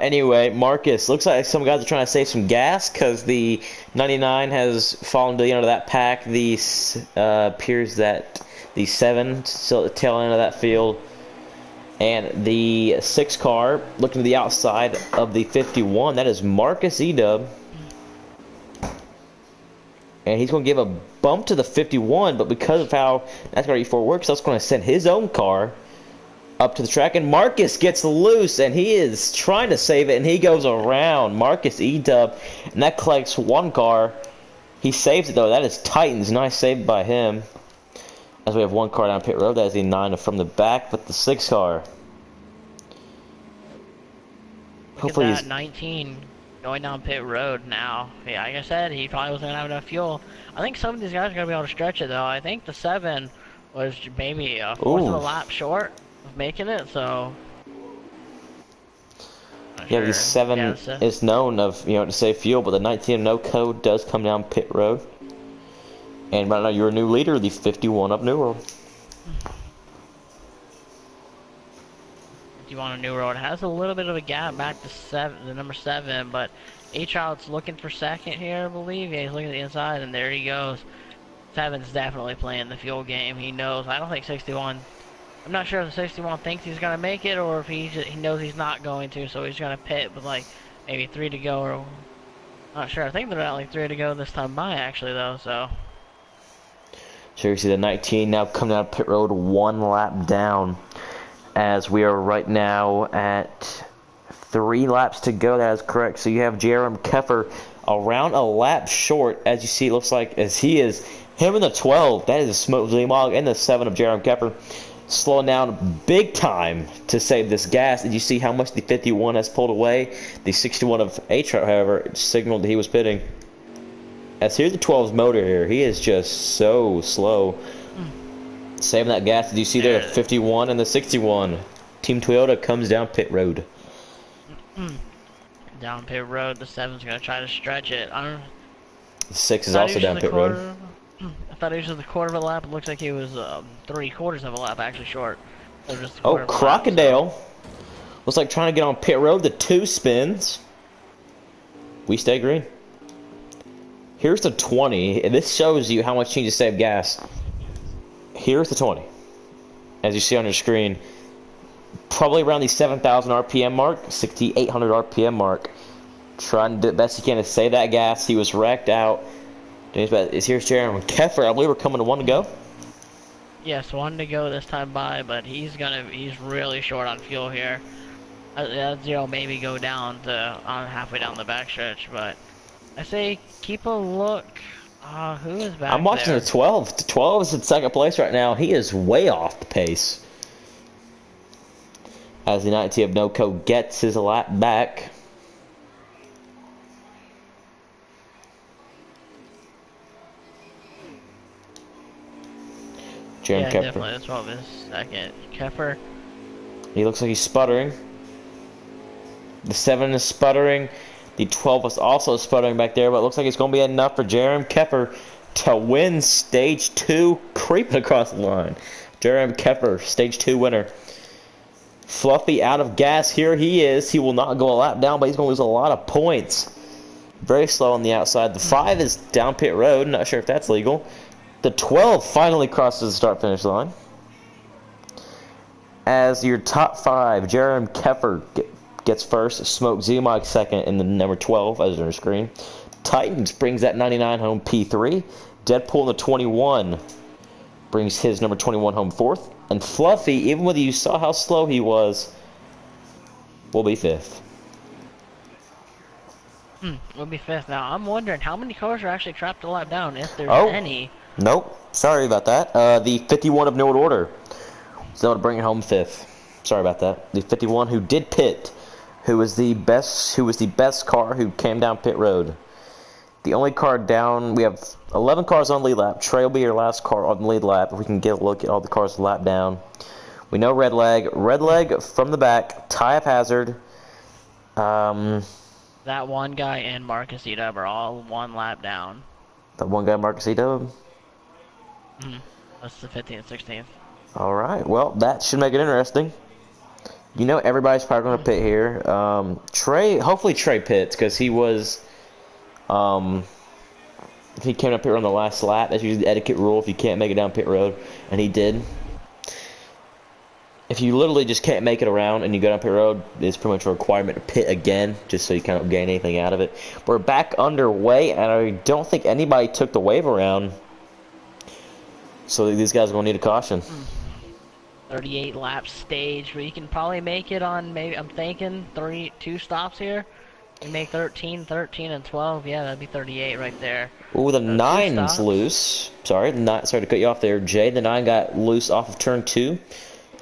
Anyway, Marcus, looks like some guys are trying to save some gas because the 99 has fallen to the end of that pack. The appears that the 7 still at the tail end of that field, and the 6 car looking to the outside of the 51. That is Marcus Edub, and he's going to give a bump to the 51. But because of how NASCAR E4 works, that's going to send his own car up to the track, and Marcus gets loose, and he is trying to save it, and he goes around Marcus E-Dub, and that collects one car. He saves it, though. That is Titans. Nice save by him. As we have one car down pit road, that is the 9 from the back, but the 6 car. Hopefully that 19 going down pit road now. Yeah, like I said, he probably wasn't going to have enough fuel. I think some of these guys are going to be able to stretch it, though. I think the 7 was maybe a fourth of a lap short of making it, so. Yeah, the 7 is known of, to save fuel, but the 19 no code does come down pit road. And right now you're a new leader, the 51 of New World. 51 of New World has a little bit of a gap back to the number 7, but H-Out's looking for second here, I believe. Yeah, he's looking at the inside, and there he goes. 7's definitely playing the fuel game. He knows. I don't think 61. I'm not sure if the 61 thinks he's gonna make it, or if he knows he's not going to, so he's gonna pit with like maybe 3 to go, or not sure. I think they're at like 3 to go this time by, actually, though. So. So you see the 19 now coming out of pit road 1 lap down, as we are right now at 3 laps to go. That is correct. So you have Jeremy Keffer around a lap short, as you see. It looks like as he is Him and the 12, that is a Smoke Zimog, and the 7 of Jeremy Kepper. Slowing down big time to save this gas. Did you see how much the 51 has pulled away? The 61 of H-Trout, however, signaled that he was pitting. As here's the 12's motor here. He is just so slow. Saving that gas. Did you see there the 51 and the 61? Team Toyota comes down pit road. Down pit road. The 7's going to try to stretch it. I don't know. The 6 is also down pit road. I thought he was just a quarter of a lap. It looks like he was 3/4 of a lap, actually short. So just Oh, Crocodile. Lap, so. Looks like trying to get on pit road. The 2 spins. We stay green. Here's the 20. And this shows you how much you need to save gas. Here's the 20. As you see on your screen. Probably around the 7,000 RPM mark. 6,800 RPM mark. Trying to do the best he can to save that gas. He was wrecked out. Here's Jeremy Keffer. I believe we're coming to 1 to go. Yes, 1 to go this time by, but he's really short on fuel here. That 0 maybe go down to halfway down the backstretch, but I say keep a look. Who is back I'm watching there? the 12. The 12 is in second place right now. He is way off the pace. As the 90 of NOCO gets his lap back. Yeah, definitely. The 12 is second. Keffer. He looks like he's sputtering. The 7 is sputtering. The 12 is also sputtering back there, but it looks like it's going to be enough for Jeremy Keffer to win stage 2, creeping across the line. Jeremy Keffer, stage 2 winner. Fluffy out of gas. Here he is. He will not go a lap down, but he's going to lose a lot of points. Very slow on the outside. The 5 is down pit road. Not sure if that's legal. The 12 finally crosses the start-finish line. As your top 5, Jeremy Keffer gets first, Smoke Zimog second, and the number 12 as on your screen. Titans brings that 99 home P3. Deadpool in the 21 brings his number 21 home fourth. And Fluffy, even when you saw how slow he was, will be fifth. Will be fifth. Now, I'm wondering how many cars are actually trapped a lap down, if there's any. Nope. Sorry about that. The 51 of No Order. So to bring it home fifth. Sorry about that. The 51 who did pit, who was the best car who came down pit road. The only car down, we have 11 cars on lead lap. Trey will be your last car on the lead lap. If we can get a look at all the cars lap down. We know Red Leg from the back. Tie Up Hazard. That one guy and Marcus Edub are all 1 lap down. That one guy, Marcus Edub? That's the 15th and 16th. Alright, well, that should make it interesting. You know everybody's probably going to pit here. Hopefully Trey pits, because he was, he came up here on the last lap. That's usually the etiquette rule if you can't make it down pit road, and he did. If you literally just can't make it around and you go down pit road, it's pretty much a requirement to pit again, just so you kind of gain anything out of it. We're back underway, and I don't think anybody took the wave around. So these guys are going to need a caution. 38 lap stage, but you can probably make it on, maybe, I'm thinking 2 stops here. You make 13, and 12. Yeah, that'd be 38 right there. Ooh, the 9's loose. Sorry to cut you off there, Jay. The 9 got loose off of turn 2.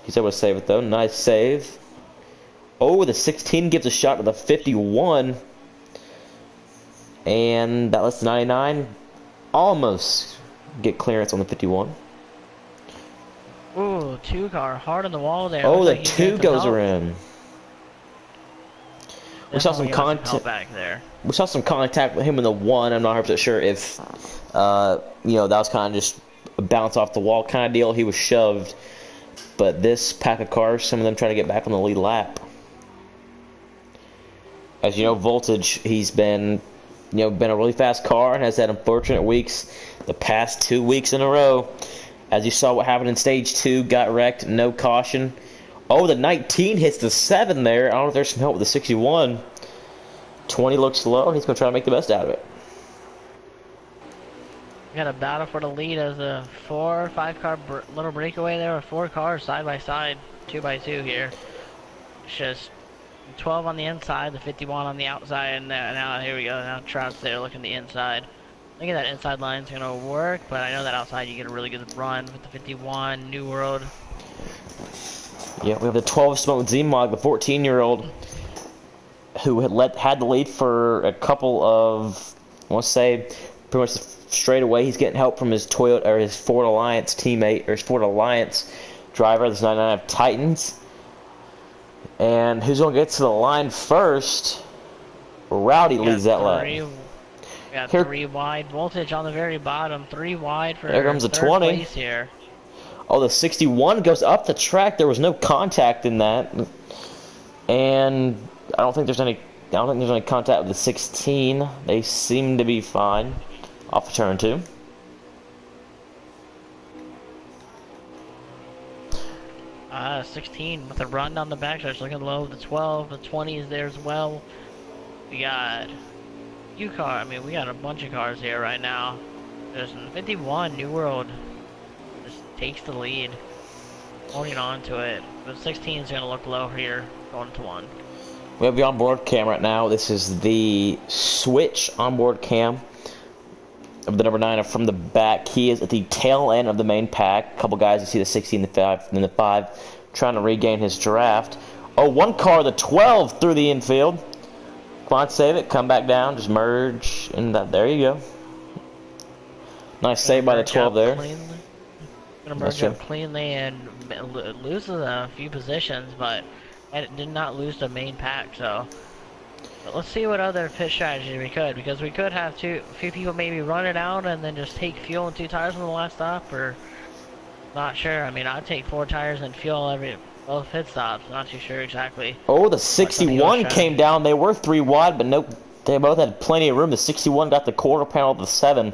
He's able to save it, though. Nice save. Oh, the 16 gives a shot to the 51. And that lets the 99 almost get clearance on the 51. Ooh, 2 car hard on the wall there. Oh, the 2 goes around. We saw some contact back there. We saw some contact with him in the 1. I'm not 100% sure if, that was kind of just a bounce off the wall kind of deal. He was shoved. But this pack of cars, some of them trying to get back on the lead lap. As you know, Voltage, he's been a really fast car and has had unfortunate weeks the past 2 weeks in a row. As you saw what happened in stage 2, got wrecked, no caution. Oh, the 19 hits the 7 there. I don't know if there's some help with the 61. 20 looks low, and he's going to try to make the best out of it. We got a battle for the lead as a 4 or 5 car little breakaway there with 4 cars side by side, 2 by 2 here. It's just 12 on the inside, the 51 on the outside, and now here we go. Now Trout's there looking the inside. thinking that inside line's gonna work, but I know that outside you get a really good run with the 51 New World. Yeah, we have the 12 Smoke Z-Mog, the 14-year-old, who had the lead for a couple of, I want to say, pretty much straight away. He's getting help from his Toyota or his Ford Alliance teammate or his Ford Alliance driver. This 99 of Titans. And who's going to get to the line first? Rowdy leads that lap. We got 3 wide. Voltage on the very bottom. 3 wide for there comes the third 20. place here. Oh, the 61 goes up the track. There was no contact in that. And I don't think there's any contact with the 16. They seem to be fine off of turn 2. 16 with a run down the backstretch, looking low. The 12, the 20 is there as well. We got we got a bunch of cars here right now. There's 51 New World just takes the lead, holding on to it. But 16 is gonna look low here, going to 1. We have the onboard cam right now. This is the switch onboard cam of the number 9 from the back. He is at the tail end of the main pack. A couple guys, you see the 16, the 5, and the 5 trying to regain his draft. Oh, one car, the 12, through the infield. Come on, save it. Come back down. Just merge. And there you go. Nice save by the 12 there. Gonna merge up cleanly and loses a few positions, but it did not lose the main pack, so. But let's see what other pit strategy we could, because we could have a few people maybe run it out and then just take fuel and 2 tires on the last stop, or not sure. I mean, I'd take 4 tires and fuel both pit stops. Not too sure exactly. Oh, the 61 came down. They were 3 wide, but nope. They both had plenty of room. The 61 got the quarter panel of the 7.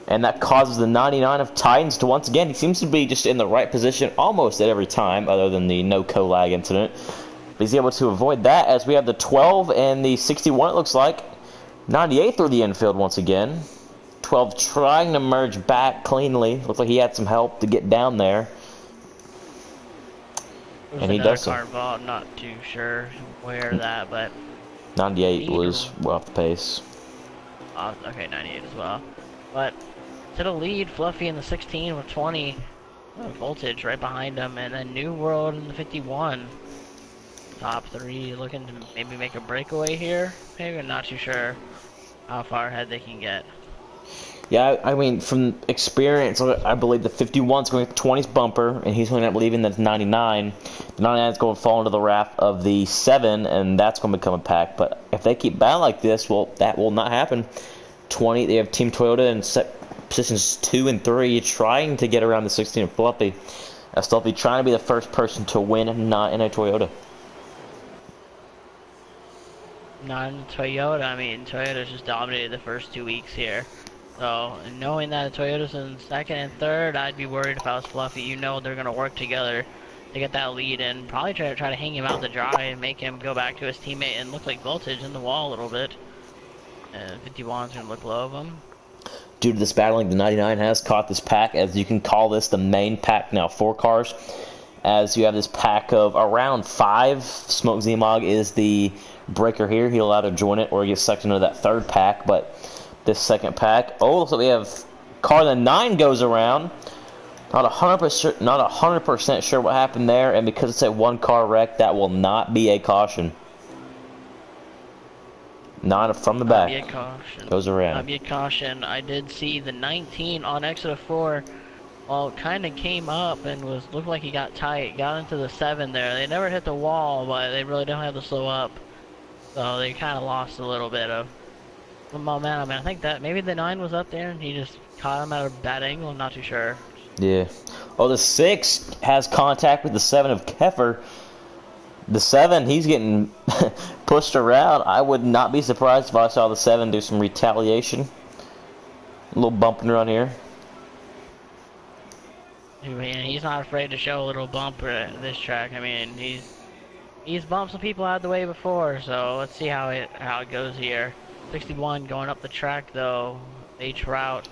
And that causes the 99 of Titans to, once again, he seems to be just in the right position almost at every time, other than the no co-lag incident. But he's able to avoid that, as we have the 12 and the 61, it looks like. 98 through the infield once again. 12 trying to merge back cleanly. Looks like he had some help to get down there. And he does so. I'm not too sure where that, but 98 was well off the pace. Okay, 98 as well. But to the lead, Fluffy in the 16 with 20 voltage right behind him, and then New World in the 51. Top 3 looking to maybe make a breakaway here. Maybe I'm not too sure how far ahead they can get. Yeah, I mean, from experience, I believe the 51's going to get the 20's bumper, and he's going to end up leaving the 99. The 99 is going to fall into the raft of the 7, and that's going to become a pack. But if they keep battling like this, well, that will not happen. 20, they have Team Toyota in positions 2 and 3, trying to get around the 16 of Fluffy. Fluffy trying to be the first person to win, not in a Toyota. Not in Toyota. I mean, Toyota's just dominated the first 2 weeks here. So, knowing that Toyota's in 2nd and 3rd, I'd be worried if I was Fluffy. You know they're going to work together to get that lead and probably try to hang him out to dry and make him go back to his teammate and look like voltage in the wall a little bit. 51's going to look low of him. Due to this battling, the 99 has caught this pack, as you can call this the main pack now, 4 cars. As you have this pack of around 5. Smoke Z-Mog is the breaker here. He'll allow to join it or he gets sucked into that 3rd pack. But this 2nd pack, oh, looks like we have car the 9 goes around. Not 100% sure what happened there, and because it's a 1-car wreck, that will not be a caution. 9 from the back. Be a caution. Goes around. Be a caution. I did see the 19 on exit of 4. Well, kind of came up and looked like he got tight. Got into the 7 there. They never hit the wall, but they really don't have to slow up. So they kind of lost a little bit of momentum. And I think that maybe the 9 was up there and he just caught him at a bad angle. I'm not too sure. Yeah. Oh, the 6 has contact with the 7 of Keffer. The 7, he's getting pushed around. I would not be surprised if I saw the 7 do some retaliation. A little bump and run here. I mean, he's not afraid to show a little bump at this track. I mean, he's bumped some people out of the way before, so let's see how it goes here. 61 going up the track though. H route.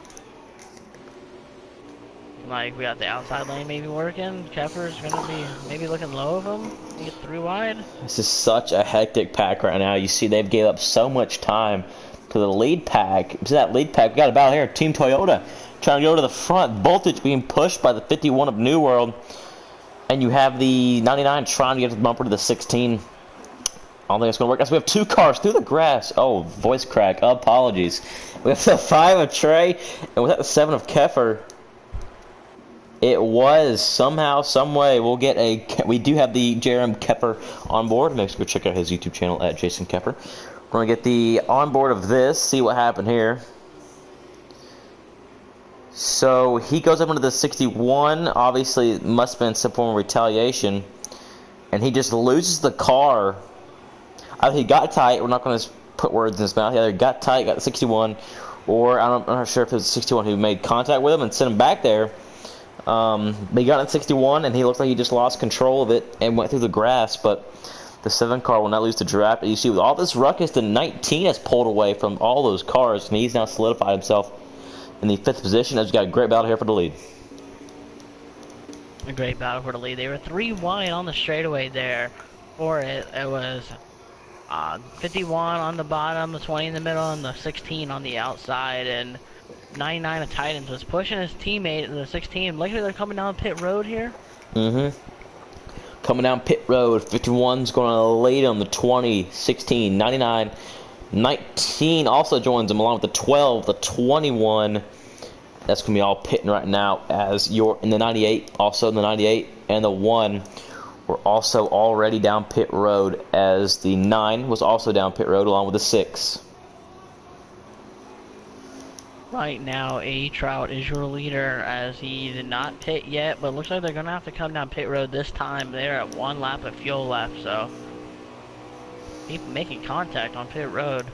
Like, we got the outside lane maybe working. Keffer's gonna be maybe looking low of him. He gets 3 wide. This is such a hectic pack right now. You see they've gave up so much time to the lead pack. To that lead pack, we got a battle here. Team Toyota trying to go to the front. Voltage being pushed by the 51 of New World. And you have the 99 trying to get the bumper to the 16. I don't think it's going to work. Guys, we have 2 cars through the grass. Oh, voice crack. Apologies. We have the 5 of Trey, and with that the 7 of Keffer. It was somehow, some way. We do have the Jerem Kepper on board. Make sure to go check out his YouTube channel at Jason Kepper. We're going to get the onboard of this, see what happened here. So he goes up into the 61. Obviously, it must have been some form of retaliation. And he just loses the car. Either he got tight. We're not going to put words in his mouth. He either got tight, got the 61, or I'm not sure if it was the 61 who made contact with him and sent him back there. But he got in 61, and he looked like he just lost control of it and went through the grass. But the 7 car will not lose the draft. And you see, with all this ruckus, the 19 has pulled away from all those cars, and he's now solidified himself in the 5th position. As we got a great battle here for the lead. A great battle for the lead. They were 3 wide on the straightaway there for it. It was 51 on the bottom, the 20 in the middle, and the 16 on the outside. And 99 of Titans was pushing his teammate, the 16. Luckily, they're coming down pit road here. Coming down pit road. 51's going to lead on the 20, 16, 99. 19 also joins him along with the 12, the 21. That's going to be all pitting right now as you're in the 98. Also in the 98 and the 1 were also already down pit road, as the 9 was also down pit road along with the 6. Right now, A Trout is your leader as he did not pit yet, but it looks like they're going to have to come down pit road this time. They're at 1 lap of fuel left, so keep making contact on pit road.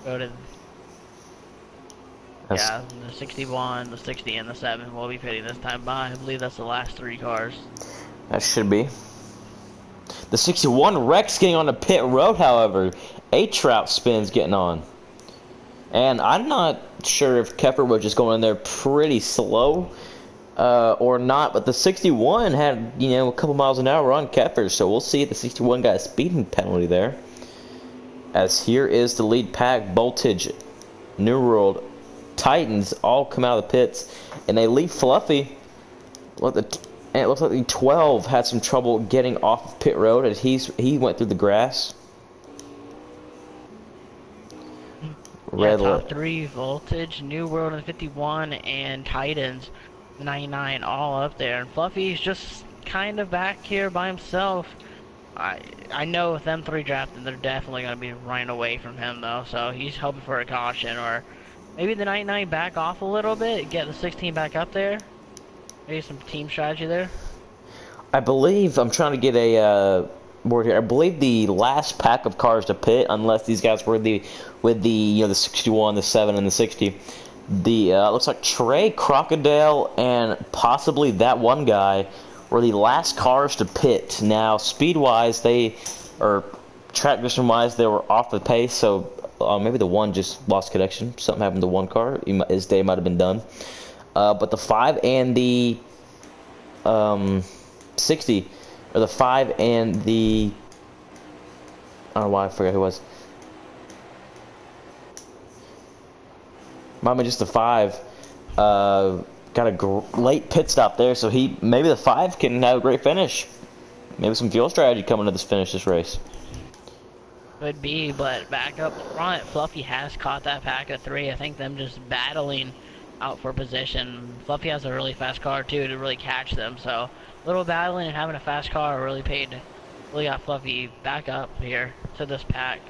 Go to yeah, the 61, the 60, and the 7 will be pitting this time by. I believe that's the last 3 cars. That should be. The 61 Rex getting on the pit road, however. A Trout spins getting on. And I'm not sure if Kepper was just going in there pretty slow or not, but the 61 had, a couple miles an hour on Kepper, so we'll see if the 61 got a speeding penalty there. As here is the lead pack. Voltage, New World, Titans all come out of the pits, and they leave Fluffy. And it looks like the 12 had some trouble getting off of pit road as he went through the grass. Yeah, top 3, Voltage, New World and 51, and Titans 99 all up there. And Fluffy's just kind of back here by himself. I know with them 3 drafted, they're definitely going to be running away from him though, so he's hoping for a caution, or maybe the 99 back off a little bit, get the 16 back up there. Maybe some team strategy there. I believe, I'm trying to get a board here. I believe the last pack of cars to pit, unless these guys were the 61, the 7, and the 60. Looks like Trey, Crocodile, and possibly that one guy were the last cars to pit. Now, speed-wise, track distance-wise, they were off the pace, so maybe the 1 just lost connection. Something happened to one car. His day might have been done. But the 5 and the 60, or the 5 and the, I don't know why I forgot who it was. Might be just the 5. Got a late pit stop there, so maybe the 5 can have a great finish. Maybe some fuel strategy coming to this race. Could be, but back up front, Fluffy has caught that pack of 3. I think them just battling out for position. Fluffy has a really fast car too to really catch them, so a little battling and having a fast car really got Fluffy back up here to this pack.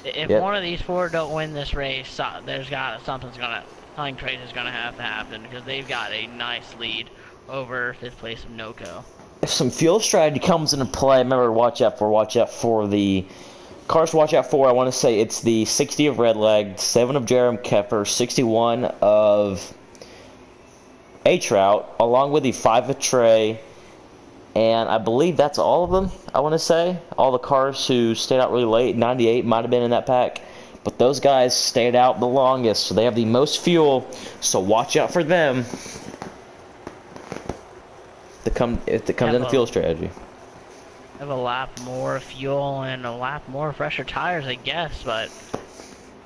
If one of these 4 don't win this race, something crazy is gonna have to happen, because they've got a nice lead over 5th place of NOCO. If some fuel strategy comes into play, remember, watch out for the cars to watch out for. I want to say it's the 60 of Redleg, 7 of Jerem Kepper, 61 of A Trout, along with the 5 of Trey, and I believe that's all of them, I want to say. All the cars who stayed out really late, 98 might have been in that pack, but those guys stayed out the longest, so they have the most fuel, so watch out for them if it comes into fuel strategy. have a lap more fuel and a lap more fresher tires, I guess. But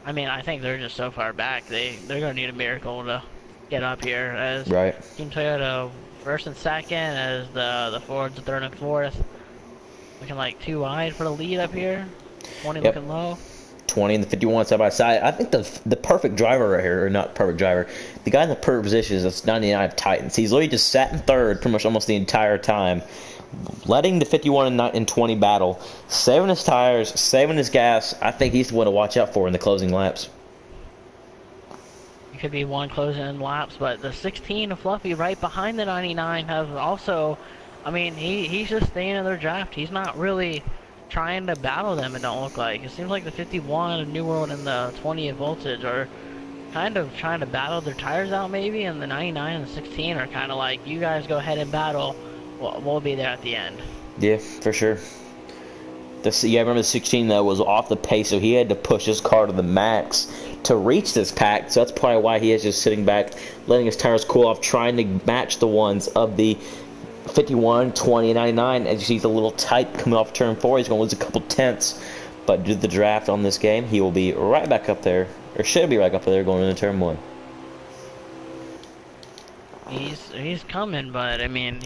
I mean, I think they're just so far back. They're gonna need a miracle to get up here. As Right. Team Toyota first and second, as the Fords third and fourth, looking like too wide for the lead up here. 20 Yep. looking low. 20 and the 51 side by side. I think the perfect driver right here, or not perfect driver, the guy in the perfect position is this 99 of Titans. He's literally just sat in third pretty much almost the entire time, letting the 51 and 20 battle, saving his tires, saving his gas. I think he's the one to watch out for in the closing laps. It could be one closing laps, but the 16 of Fluffy right behind the 99 have also, I mean, he's just staying in their draft. He's not really trying to battle them, it don't look like. It seems like the 51 of New World and the 20 of Voltage are kind of trying to battle their tires out maybe, and the 99 and the 16 are kind of like, you guys go ahead and battle, we'll be there at the end. Yeah, for sure. Yeah, I remember the 16 though was off the pace, so he had to push his car to the max to reach this pack. So that's probably why he is just sitting back, letting his tires cool off, trying to match the ones of the 51, 20, and 99. As you see, he's a little tight coming off turn 4. He's going to lose a couple tenths, but due to the draft on this game, he will be right back up there, or should be right up there going into turn 1. He's coming, but I mean,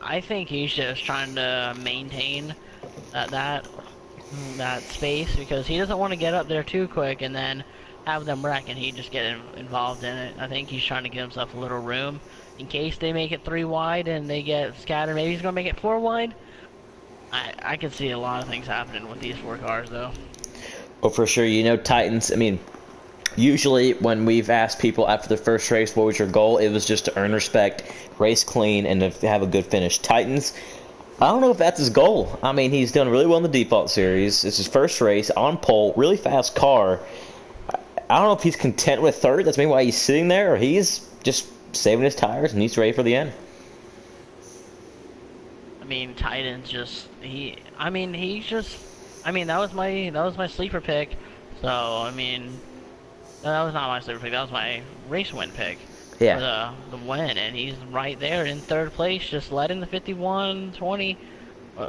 I think he's just trying to maintain that space, because he doesn't want to get up there too quick and then have them wreck and he just get involved in it. I think he's trying to give himself a little room in case they make it 3 wide and they get scattered. Maybe he's gonna make it 4 wide. I can see a lot of things happening with these 4 cars though. Well, for sure, you know, Titans, I mean, usually when we've asked people after the first race what was your goal, it was just to earn respect, race clean, and to have a good finish. Titans, I don't know if that's his goal. I mean, he's done really well in the default series. It's his first race on pole, really fast car. I don't know if he's content with third. That's maybe why he's sitting there, or he's just saving his tires and he's ready for the end. I mean, Titans that was my sleeper pick. So I mean, no, that was not my sleeper pick. That was my race win pick. Yeah. For the win, and he's right there in third place, just letting the 51-20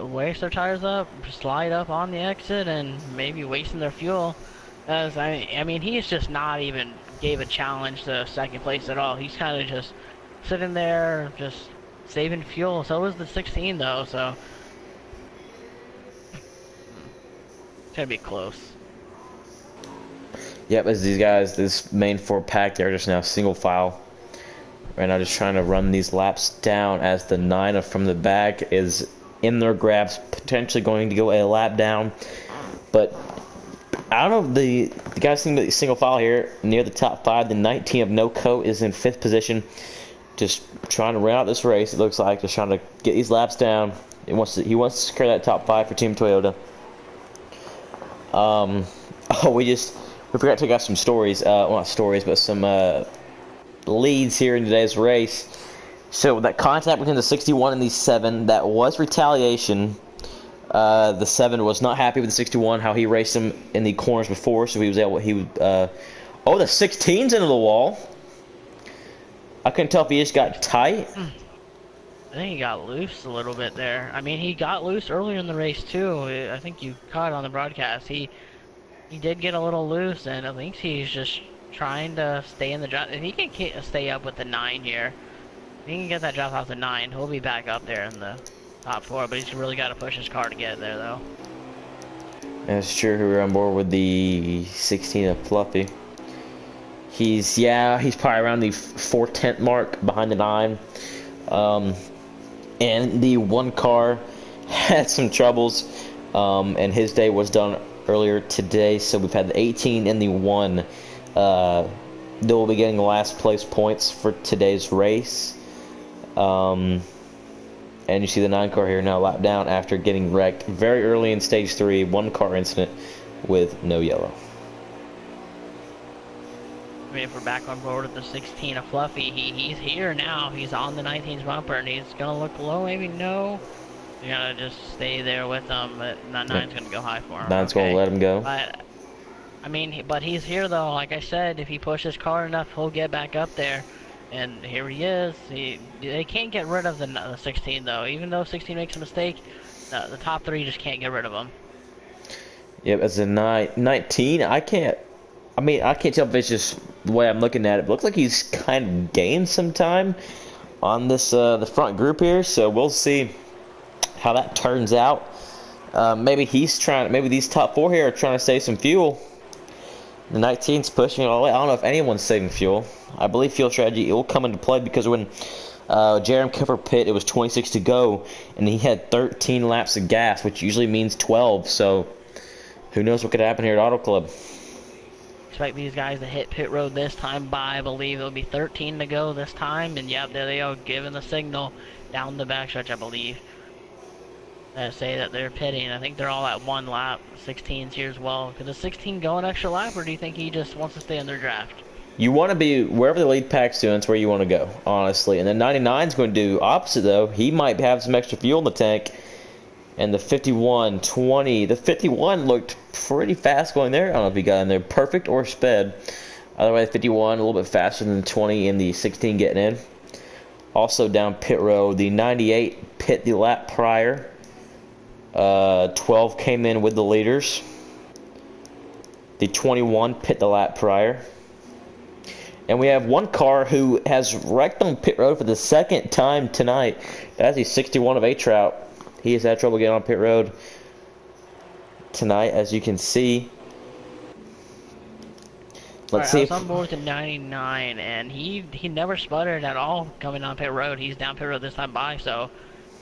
waste their tires up, slide up on the exit, and maybe wasting their fuel. As I mean, he's just not even gave a challenge to second place at all. He's kind of just sitting there, just saving fuel. So was the 16 though. So it's gonna be close. Yep, as these guys, this main 4 pack, they're just now single file. Right now, just trying to run these laps down as the 9 from the back is in their grabs, potentially going to go a lap down. But I don't know, the guys seem to be single file here near the top 5. The 19 of NoCo is in 5th position, just trying to run out this race. It looks like just trying to get these laps down. He wants to secure that top 5 for Team Toyota. We forgot to take out some stories. Well, not stories, but some leads here in today's race. So that contact between the 61 and the 7, that was retaliation. The 7 was not happy with the 61, how he raced him in the corners before, so he was able. The 16's into the wall. I couldn't tell if he just got tight. I think he got loose a little bit there. I mean, he got loose earlier in the race too. I think you caught it on the broadcast. He did get a little loose, and I think he's just trying to stay in the draft. If he can stay up with the 9 here, if he can get that draft off the 9, he'll be back up there in the top 4. But he's really got to push his car to get there, though. That's true. We're on board with the 16 of Fluffy. He's probably around the 4/10 mark behind the 9. And the 1 car had some troubles, and his day was done earlier today. So we've had the 18 and the 1. They will be getting the last place points for today's race. And you see the 9 car here now lap down after getting wrecked very early in stage 3. 1 car incident with no yellow. I mean, if we're back on board with the 16 of Fluffy, he's here now. He's on the 19's bumper, and he's gonna look low. Maybe no. You're gonna just stay there with him, but the 9's gonna go high for him. 9's gonna let him go. But I mean, but he's here though. Like I said, if he pushes car enough, he'll get back up there. And here he is. They can't get rid of the 16 though. Even though 16 makes a mistake, The top three just can't get rid of them. Yep, as a 19, I can't. I mean, I can't tell if it's just the way I'm looking at it. It looks like he's kind of gained some time on this the front group here, so we'll see how that turns out. Maybe he's trying. Maybe these top four here are trying to save some fuel. The 19's pushing it all the way. I don't know if anyone's saving fuel. I believe fuel strategy it will come into play because when Jerem Keffer pit, it was 26 to go, and he had 13 laps of gas, which usually means 12. So who knows what could happen here at Auto Club. Expect these guys to hit pit road this time by, I believe it'll be 13 to go this time, and yep, there they go, giving the signal down the backstretch, I believe. Say that they're pitting. I think they're all at 1 lap. 16's here as well. Could the 16 go an extra lap, or do you think he just wants to stay in their draft? You want to be wherever the lead pack's doing, it's where you want to go, honestly. And then 99's going to do opposite, though. He might have some extra fuel in the tank. And the 51, 20. The 51 looked pretty fast going there. I don't know if he got in there perfect or sped. Either way, the 51 a little bit faster than the 20 and the 16 getting in. Also down pit road, the 98 pit the lap prior. 12 came in with the leaders. The 21 pit the lap prior. And we have one car who has wrecked on pit road for the second time tonight. That's the 61 of A-Trout. He has had trouble getting on pit road tonight, as you can see. Let's see. I was on board with the 99, and he never sputtered at all coming on pit road. He's down pit road this time by, so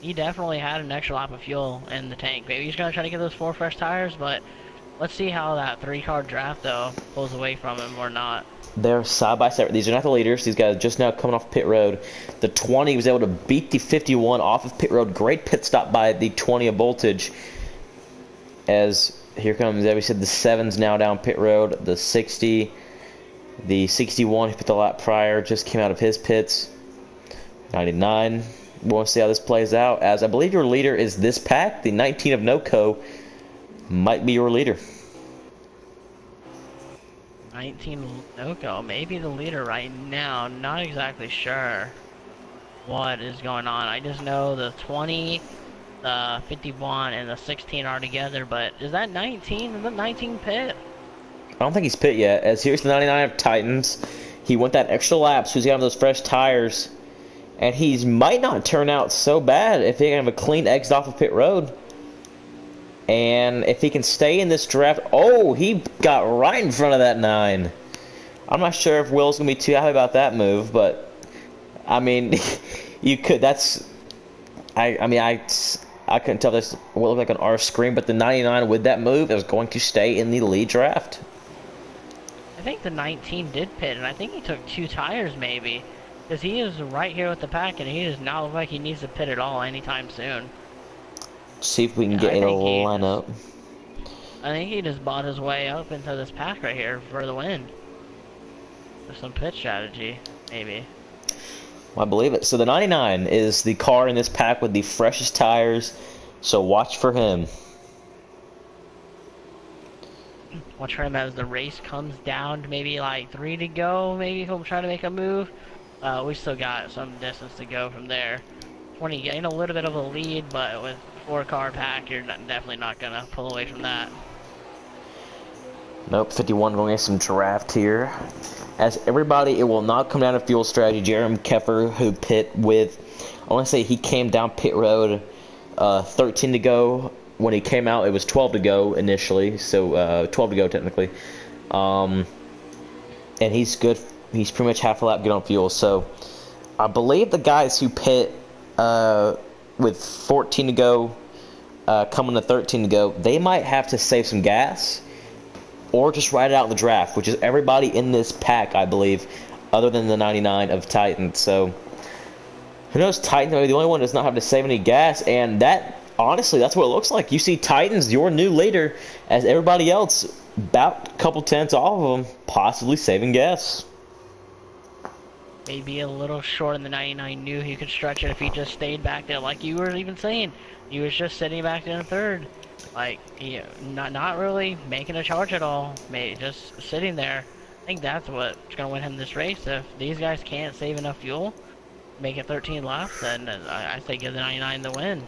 he definitely had an extra lap of fuel in the tank. Maybe he's going to try to get those 4 fresh tires, but let's see how that 3-car draft, though, pulls away from him or not. They're side by side. These are not the leaders. These guys are just now coming off pit road. The 20 was able to beat the 51 off of pit road. Great pit stop by the 20 of Voltage. As here comes, as we said, the 7's now down pit road. The 60, the 61 who pit the lap prior just came out of his pits. 99. We want to see how this plays out. As I believe your leader is this pack. The 19 of NOCO might be your leader. 19 NOCO, maybe the leader right now. Not exactly sure what is going on. I just know the 20, the 51, and the 16 are together, but is that 19? Is that 19 pit? I don't think he's pit yet. As here's the 99 of Titans. He went that extra lap, so he's got those fresh tires. And he might not turn out so bad if he can have a clean exit off of pit road. And if he can stay in this draft... Oh, he got right in front of that 9. I'm not sure if Will's going to be too happy about that move, but... I mean, you could... That's... I couldn't tell this will look like on our screen, but the 99 with that move is going to stay in the lead draft. I think the 19 did pit, and I think he took 2 tires maybe. Because he is right here with the pack, and he does not look like he needs to pit at all anytime soon. See if we can get in a lineup. I think he just bought his way up into this pack right here for the win. For some pit strategy, maybe. Well, I believe it. So the 99 is the car in this pack with the freshest tires, so watch for him. Watch for him as the race comes down to maybe like 3 to go. Maybe he'll try to make a move. We still got some distance to go from there. 20 getting a little bit of a lead, but with 4-car pack, you're definitely not going to pull away from that. Nope, 51 going to get some draft here. As everybody, it will not come down to fuel strategy. Jerem Keffer, who pit with, I want to say he came down pit road 13 to go. When he came out, it was 12 to go initially, so 12 to go technically. And he's good. He's pretty much half a lap good on fuel. So I believe the guys who pit with 14 to go, coming to 13 to go, they might have to save some gas or just ride it out in the draft, which is everybody in this pack, I believe, other than the 99 of Titans. So who knows? Titans may be the only one that does not have to save any gas, and that, honestly, that's what it looks like. You see Titans, your new leader, as everybody else, about a couple tenths off of them, possibly saving gas. Maybe a little short in the 99. Knew he could stretch it if he just stayed back there, like you were even saying. He was just sitting back there in third, like not really making a charge at all. Maybe just sitting there. I think that's what's gonna win him this race. If these guys can't save enough fuel, make it 13 laps, then I say give the 99 the win.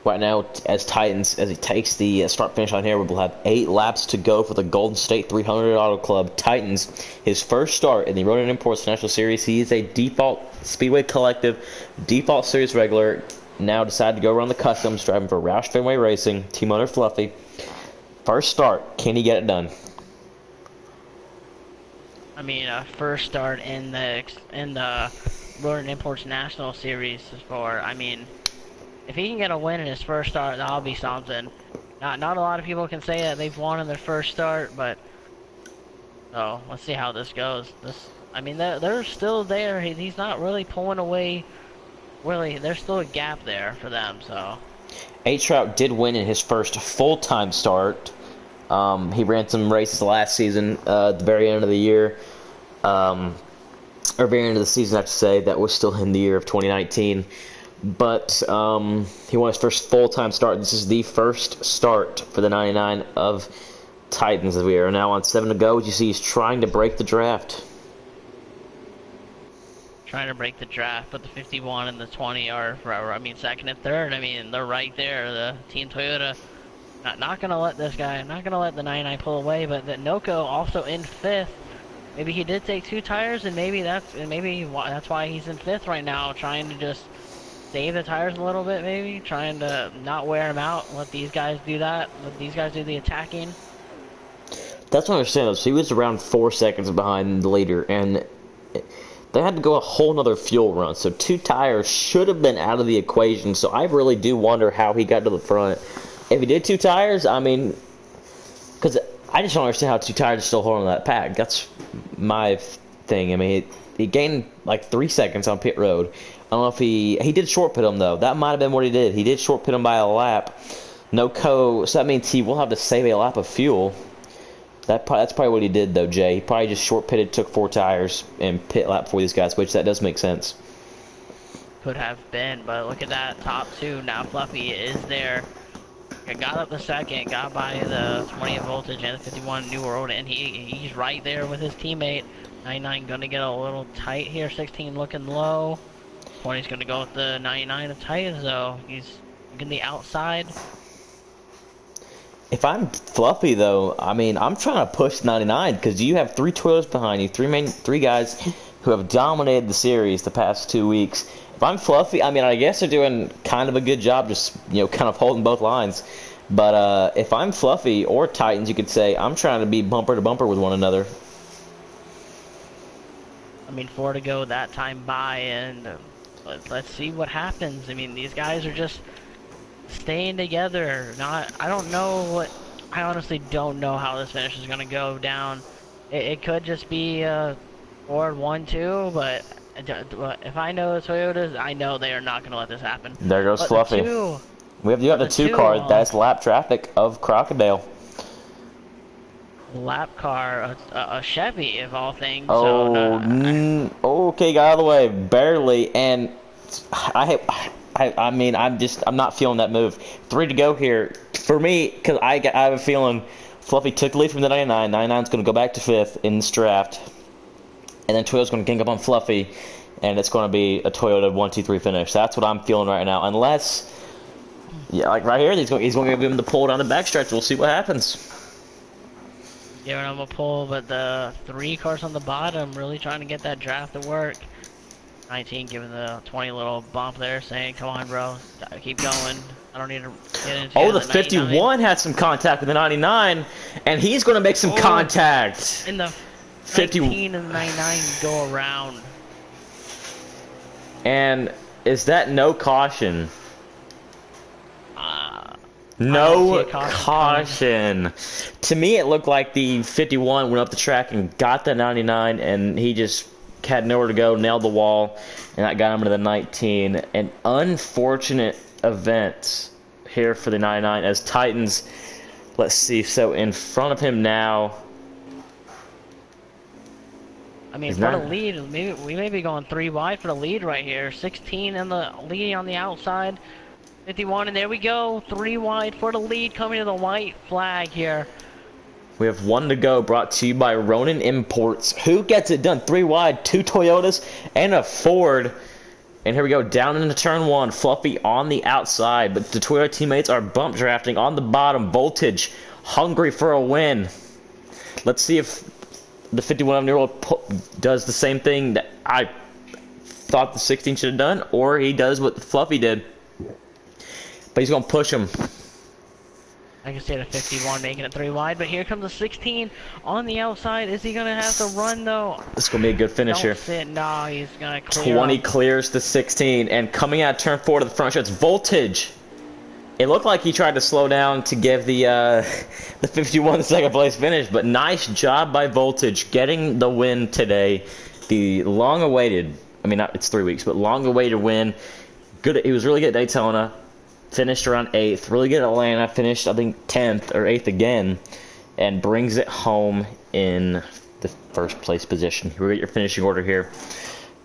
right now as Titans, as he takes the start finish line here. We'll have 8 laps to go for the Golden State 300 Auto Club. Titans, his first start in the Ronin Imports National Series. He is a default Speedway Collective, default series regular. Now decided to go around the customs, driving for Roush Fenway Racing, team owner Fluffy. First start, can he get it done? I mean, first start in the Ronin Imports National Series for. I mean, if he can get a win in his first start, that'll be something. Not a lot of people can say that they've won in their first start, but so let's see how this goes. I mean, they're still there. He's not really pulling away. Really, there's still a gap there for them. So, Trout did win in his first full-time start. He ran some races last season, at the very end of the year, or very end of the season, I have to say. That was still in the year of 2019. But he won his first full-time start. This is the first start for the 99 of Titans, as we are now on 7 to go. As you see, he's trying to break the draft. Trying to break the draft, but the 51 and the 20 are, I mean, second and third. I mean, they're right there. The Team Toyota not gonna let this guy, not gonna let the 99 pull away. But the Noko also in 5th. Maybe he did take 2 tires, and maybe that's why he's in 5th right now, trying to just save the tires a little bit, maybe trying to not wear them out. Let these guys do that. Let these guys do the attacking. That's what I understand. So he was around 4 seconds behind the leader, and they had to go a whole nother fuel run. So 2 tires should have been out of the equation. So I really do wonder how he got to the front. If he did 2 tires, I mean, because I just don't understand how 2 tires are still holding that pack. That's my thing. I mean, he gained like 3 seconds on pit road. I don't know if he did short pit him though. That might have been what he did. He did short pit him by a lap. So that means he will have to save a lap of fuel. That's probably what he did though, Jay. He probably just short pitted, took 4 tires, and pit lap for these guys, which that does make sense. Could have been, but look at that top 2. Now Fluffy is there. Got up the second, got by the 20 voltage and the 51 New World, and he's right there with his teammate. 99 gonna get a little tight here. 16 looking low. 20's gonna go with the 99 of Titans though. He's looking the outside. If I'm Fluffy though, I mean, I'm trying to push 99 because you have 3 Toyotas behind you, 3 guys who have dominated the series the past 2 weeks. If I'm Fluffy, I mean, I guess they're doing kind of a good job, just kind of holding both lines. But if I'm Fluffy or Titans, you could say I'm trying to be bumper to bumper with one another. I mean, 4 to go that time by, and let's see what happens. I mean, these guys are just staying together. I don't know what. I honestly don't know how this finish is gonna go down. It could just be Ford 1-2, but if I know the Toyotas, I know they are not gonna let this happen. There goes Fluffy. You have the 2 car. That's lap traffic of Crocodile. Lap car, a Chevy of all things. Oh, so okay, got out of the way barely, and I mean, I'm not feeling that move. 3 to go here for me, because I have a feeling Fluffy took the lead from the 99. 99's going to go back to 5th in this draft, and then Toyota's going to gang up on Fluffy, and it's going to be a Toyota 1-2-3 finish. That's what I'm feeling right now. Unless, yeah, like right here, he's going to give him the pull down the backstretch. We'll see what happens. Giving him a pull, but the 3 cars on the bottom really trying to get that draft to work. 19 giving the 20 little bump there, saying, come on, bro, keep going. I don't need to get into the 51 had some contact with the 99, and he's going to make some contact. And the 19 and the 99 go around. And is that no caution? No caution. To me, it looked like the 51 went up the track and got the 99, and he just had nowhere to go, nailed the wall, and that got him to the 19. An unfortunate event here for the 99 as Titans, let's see, so in front of him now. I mean, for the lead, we may be going 3 wide for the lead right here. 16 in the lead on the outside. 51, and there we go. 3 wide for the lead, coming to the white flag here. We have 1 to go, brought to you by Ronin Imports. Who gets it done? 3 wide, 2 Toyotas, and a Ford. And here we go, down into turn 1. Fluffy on the outside, but the Toyota teammates are bump drafting on the bottom. Voltage, hungry for a win. Let's see if the 51-year-old does the same thing that I thought the 16 should have done, or he does what Fluffy did. But he's going to push him. I can see the 51 making it 3 wide, but here comes the 16 on the outside. Is he gonna have to run though? This is gonna be a good finish here. No, he's gonna clear 20 up. clears the 16, and coming out turn 4 to the front stretch, Voltage. It looked like he tried to slow down to give the 51 the second place finish, but nice job by Voltage getting the win today. The long-awaited, I mean, it's 3 weeks, but long-awaited win. Good. He was really good at Daytona. Finished around 8th. Really good at Atlanta. Finished, I think, 10th or 8th again. And brings it home in the first place position. We'll get your finishing order here.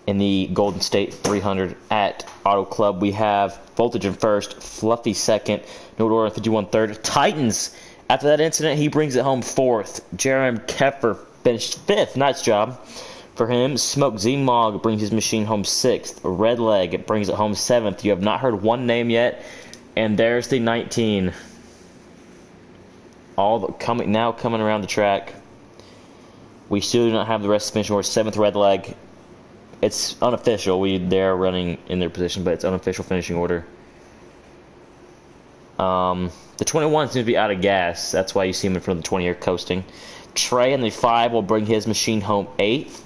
In the Golden State 300 at Auto Club, we have Voltage in first, Fluffy second, No Order 51 third. Titans, after that incident, he brings it home 4th. Jerem Keffer finished 5th. Nice job for him. Smoke Z-Mog brings his machine home 6th. Red Leg brings it home 7th. You have not heard one name yet. And there's the 19. Coming around the track. We still do not have the rest of the finish order. 7th Red Leg. It's unofficial. They're running in their position, but it's unofficial finishing order. The 21 seems to be out of gas. That's why you see him in front of the 20 here coasting. Trey in the 5 will bring his machine home 8th.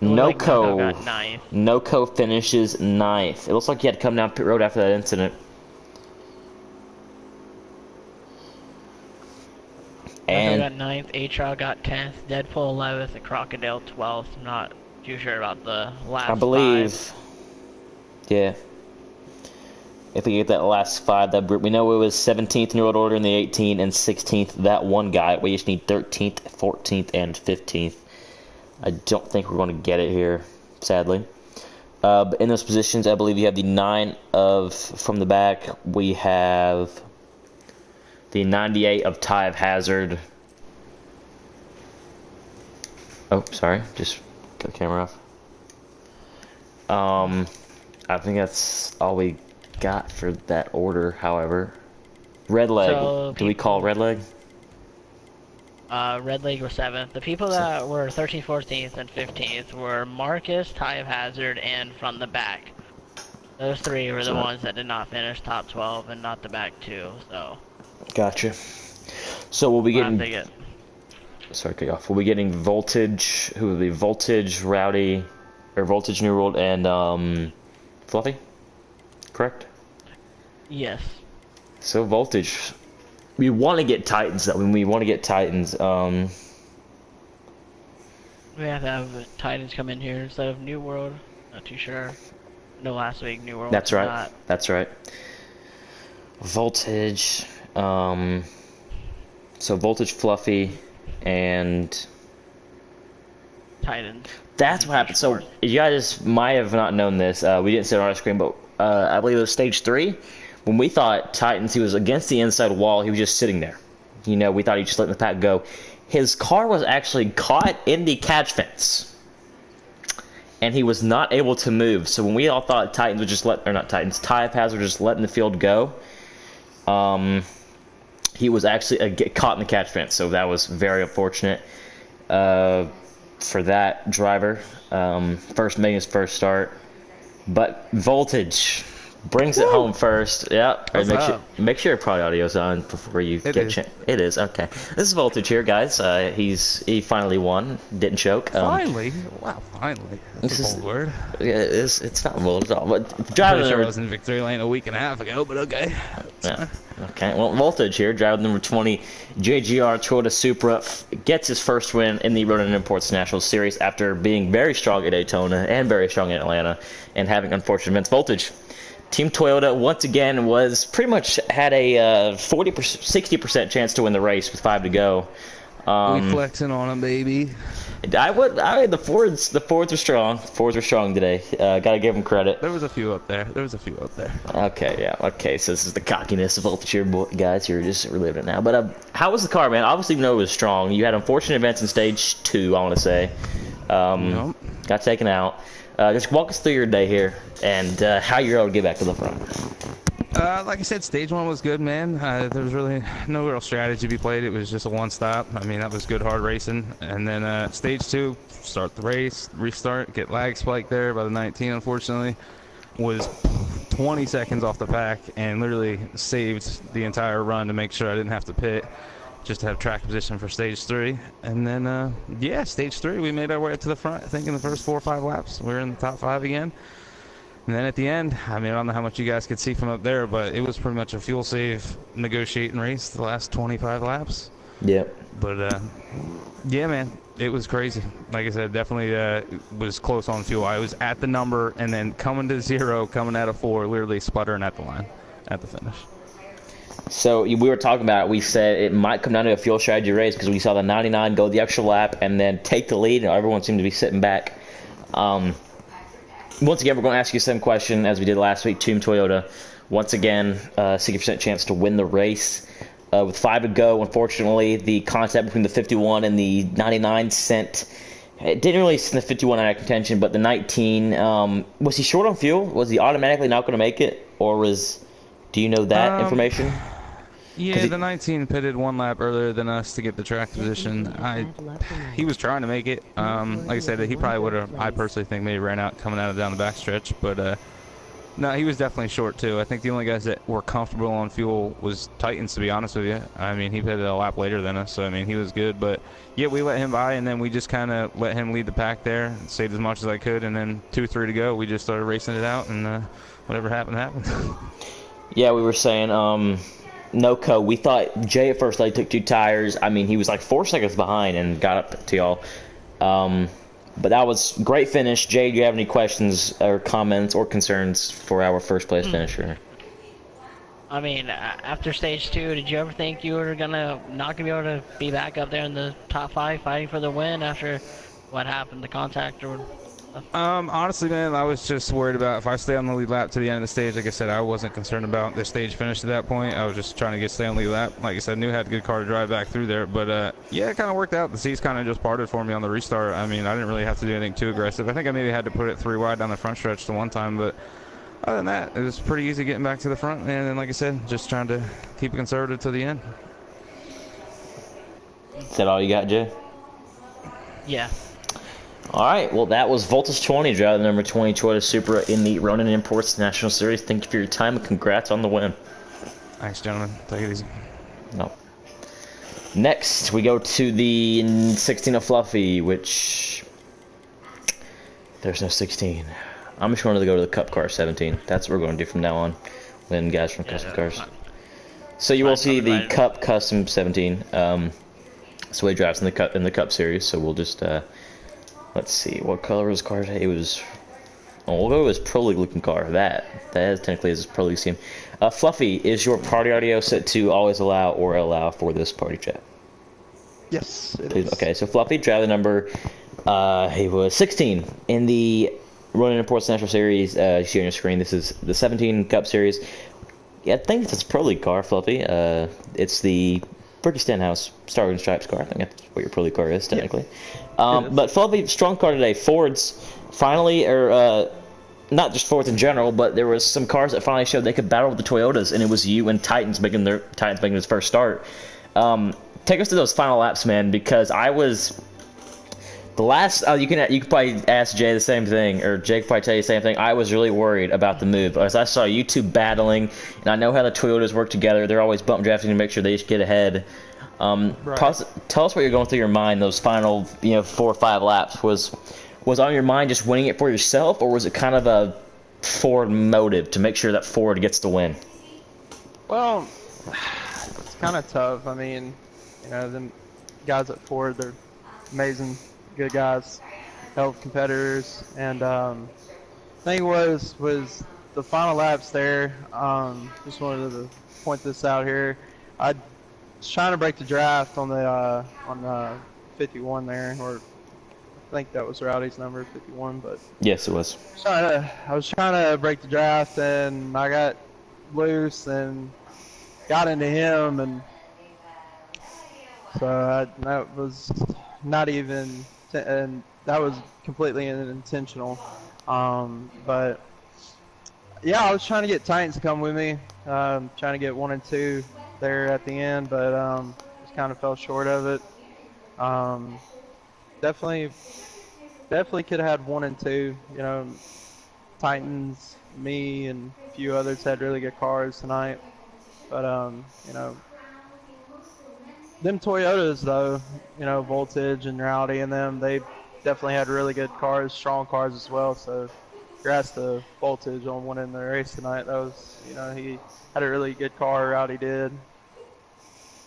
Noco finishes 9th. It looks like he had to come down pit road after that incident. And got 9th, H-Raw got 10th, Deadpool 11th, and Crocodile 12th. I'm not too sure about the last 5. I believe. Yeah. If we get that last 5, that we know it was 17th in the world order in the 18 and 16th. That one guy. We just need 13th, 14th, and 15th. I don't think we're going to get it here, sadly. But in those positions, I believe you have the 9 from the back. We have the 98 of Ty of Hazard. Oh, sorry. Just got the camera off. I think that's all we got for that order, however. Red Leg. So Do we call Red Leg? Red Leg was 7th. The people that were 13th, 14th, and 15th were Marcus, Ty of Hazard, and from the back. Those 3 were the ones that did not finish top 12 and not the back 2, so. Gotcha. So we'll be getting... Sorry, cut you off. We'll be getting Voltage, who will be Voltage, Rowdy, or Voltage New World, and Fluffy? Correct? Yes. So Voltage... We want to get Titans, though. We want to get Titans. We have to have Titans come in here instead of New World. Not too sure. No, last week New World. That's right. Not. That's right. Voltage. So Voltage, Fluffy, and Titans. That's what happened. So you guys might have not known this. We didn't see it on our screen, but I believe it was stage 3. When we thought Titans, he was against the inside wall, he was just sitting there. You know, we thought he just let the pack go. His car was actually caught in the catch fence. And he was not able to move. So when we all thought Titans would just let, or not Titans, Ty of Hazard just letting the field go, he was actually caught in the catch fence. So that was very unfortunate for that driver. Making his first start. But Voltage brings it home first. Yep. Right, make sure your product audio's on before you get a chance. It is. Okay. This is Voltage here, guys. He finally won. Didn't choke. Finally? Wow, finally. That's a bold word. Yeah, it's not bold at all. But driving sure I was in victory lane a week and a half ago, but okay. Yeah. Okay. Well, Voltage here, driver number 20, JGR Toyota Supra, gets his first win in the Road and Imports National Series after being very strong at Daytona and very strong in Atlanta and having unfortunate events. Voltage. Team Toyota, once again, was pretty much had a 40%, 60% chance to win the race with 5 to go. We flexing on them, baby. The Fords were strong. Fords were strong today. Gotta give them credit. There was a few up there. Okay, yeah. Okay, so this is the cockiness of Voltage guys. You're just reliving it now. But how was the car, man? Obviously, you know it was strong. You had unfortunate events in stage 2, I want to say. Nope. Got taken out. Just walk us through your day here and how you're able to get back to the front. Like I said, stage 1 was good, man. There was really no real strategy to be played. It was just a one-stop. I mean, that was good, hard racing. And then stage 2, start the race, restart, get lag spike there by the 19, unfortunately. Was 20 seconds off the pack and literally saved the entire run to make sure I didn't have to pit, just to have track position for stage 3. And then, yeah, stage 3, we made our way up to the front. I think in the first 4 or 5 laps, we were in the top 5 again. And then at the end, I mean, I don't know how much you guys could see from up there, but it was pretty much a fuel save negotiating race the last 25 laps. Yep. But, yeah, man, it was crazy. Like I said, definitely was close on fuel. I was at the number and then coming to 0, coming out of 4, literally sputtering at the line at the finish. So we were talking about it. We said it might come down to a fuel strategy race because we saw the 99 go the extra lap and then take the lead, and everyone seemed to be sitting back. Once again, we're going to ask you the same question as we did last week. Team Toyota, once again, 60% chance to win the race. With 5 to go, unfortunately, the contact between the 51 and the 99 sent. It didn't really send the 51 out of contention, but the 19, was he short on fuel? Was he automatically not going to make it? Or do you know that information? Yeah, the 19 pitted 1 lap earlier than us to get the track position. He was trying to make it. Like I said, he probably would have, I personally think, maybe ran out coming out of down the backstretch. But, no, he was definitely short, too. I think the only guys that were comfortable on fuel was Titans, to be honest with you. I mean, he pitted a lap later than us, so, I mean, he was good. But, yeah, we let him by, and then we just kind of let him lead the pack there, saved as much as I could, and then 2-3 to go, we just started racing it out, and whatever happened, happened. Yeah, we were saying, no code. We thought Jay at first took 2 tires. I mean, he was like 4 seconds behind and got up to y'all. But that was great finish. Jay, do you have any questions or comments or concerns for our first place finisher? I mean, after stage 2, did you ever think you were not gonna be able to be back up there in the top 5 fighting for the win after what happened, the contact or? Honestly, man, I was just worried about if I stay on the lead lap to the end of the stage. Like I said, I wasn't concerned about the stage finish at that point. I was just trying to stay on the lead lap. Like I said, I knew I had a good car to drive back through there. But, yeah, it kind of worked out. The seats kind of just parted for me on the restart. I mean, I didn't really have to do anything too aggressive. I think I maybe had to put it 3 wide down the front stretch the one time. But other than that, it was pretty easy getting back to the front. And then, like I said, just trying to keep it conservative to the end. Is that all you got, Jay? Yeah. All right, well, that was Voltage 20, driver number 20 Toyota Supra in the Ronin Imports National Series. Thank you for your time and congrats on the win. Thanks, gentlemen. Take it easy. No. Next, we go to the 16 of Fluffy, which there's no 16. I'm just going to go to the Cup Car 17. That's what we're going to do from now on when guys from Custom Cars. So you will see the Cup Custom 17. So he drives in the Cup Series. So we'll just let's see, what color was his car today? It was, we'll go with his Pro League looking car. That is technically his Pro League scheme. Fluffy, is your party audio set to always allow or allow for this party chat? Yes, it is. Okay, so Fluffy, driver number, he was 16 in the Ronin Imports National Series. You see on your screen, this is the 17 Cup Series. Yeah, I think it's a Pro League car, Fluffy. It's the Ricky Stenhouse Star and Stripes car. I think that's what your Pro League car is, technically. Yeah. But Fluffy, strong car today. Fords finally, or not just Fords in general, but there was some cars that finally showed they could battle with the Toyotas, and it was you and Titans making his first start. Take us to those final laps, man, because I was the last. You can probably ask Jay the same thing, or Jake probably tell you the same thing. I was really worried about the move as I saw you two battling, and I know how the Toyotas work together. They're always bump drafting to make sure they just get ahead. Right. Tell us what you're going through your mind those final 4 or 5 laps. Was on your mind just winning it for yourself, or was it kind of a Ford motive to make sure that Ford gets the win? Well, it's kind of tough. I mean, them guys at Ford, they're amazing, good guys, hell of competitors, and thing was the final laps there. Just wanted to point this out here. I was trying to break the draft on the 51 there, or I think that was Rowdy's number, 51. But Yes, it was. I was trying to break the draft, and I got loose and got into him, and so that was not even, and that was completely unintentional. But yeah, I was trying to get Titans to come with me, trying to get 1 and 2 there at the end, but just kind of fell short of it. Definitely could have had 1 and 2. You know, Titans, me, and a few others had really good cars tonight, but you know, them Toyotas though, you know, Voltage and Rowdy and them, they definitely had really good cars, strong cars as well. So congrats to Voltage on winning the race tonight. That was, you know, he had a really good car. Rowdy did.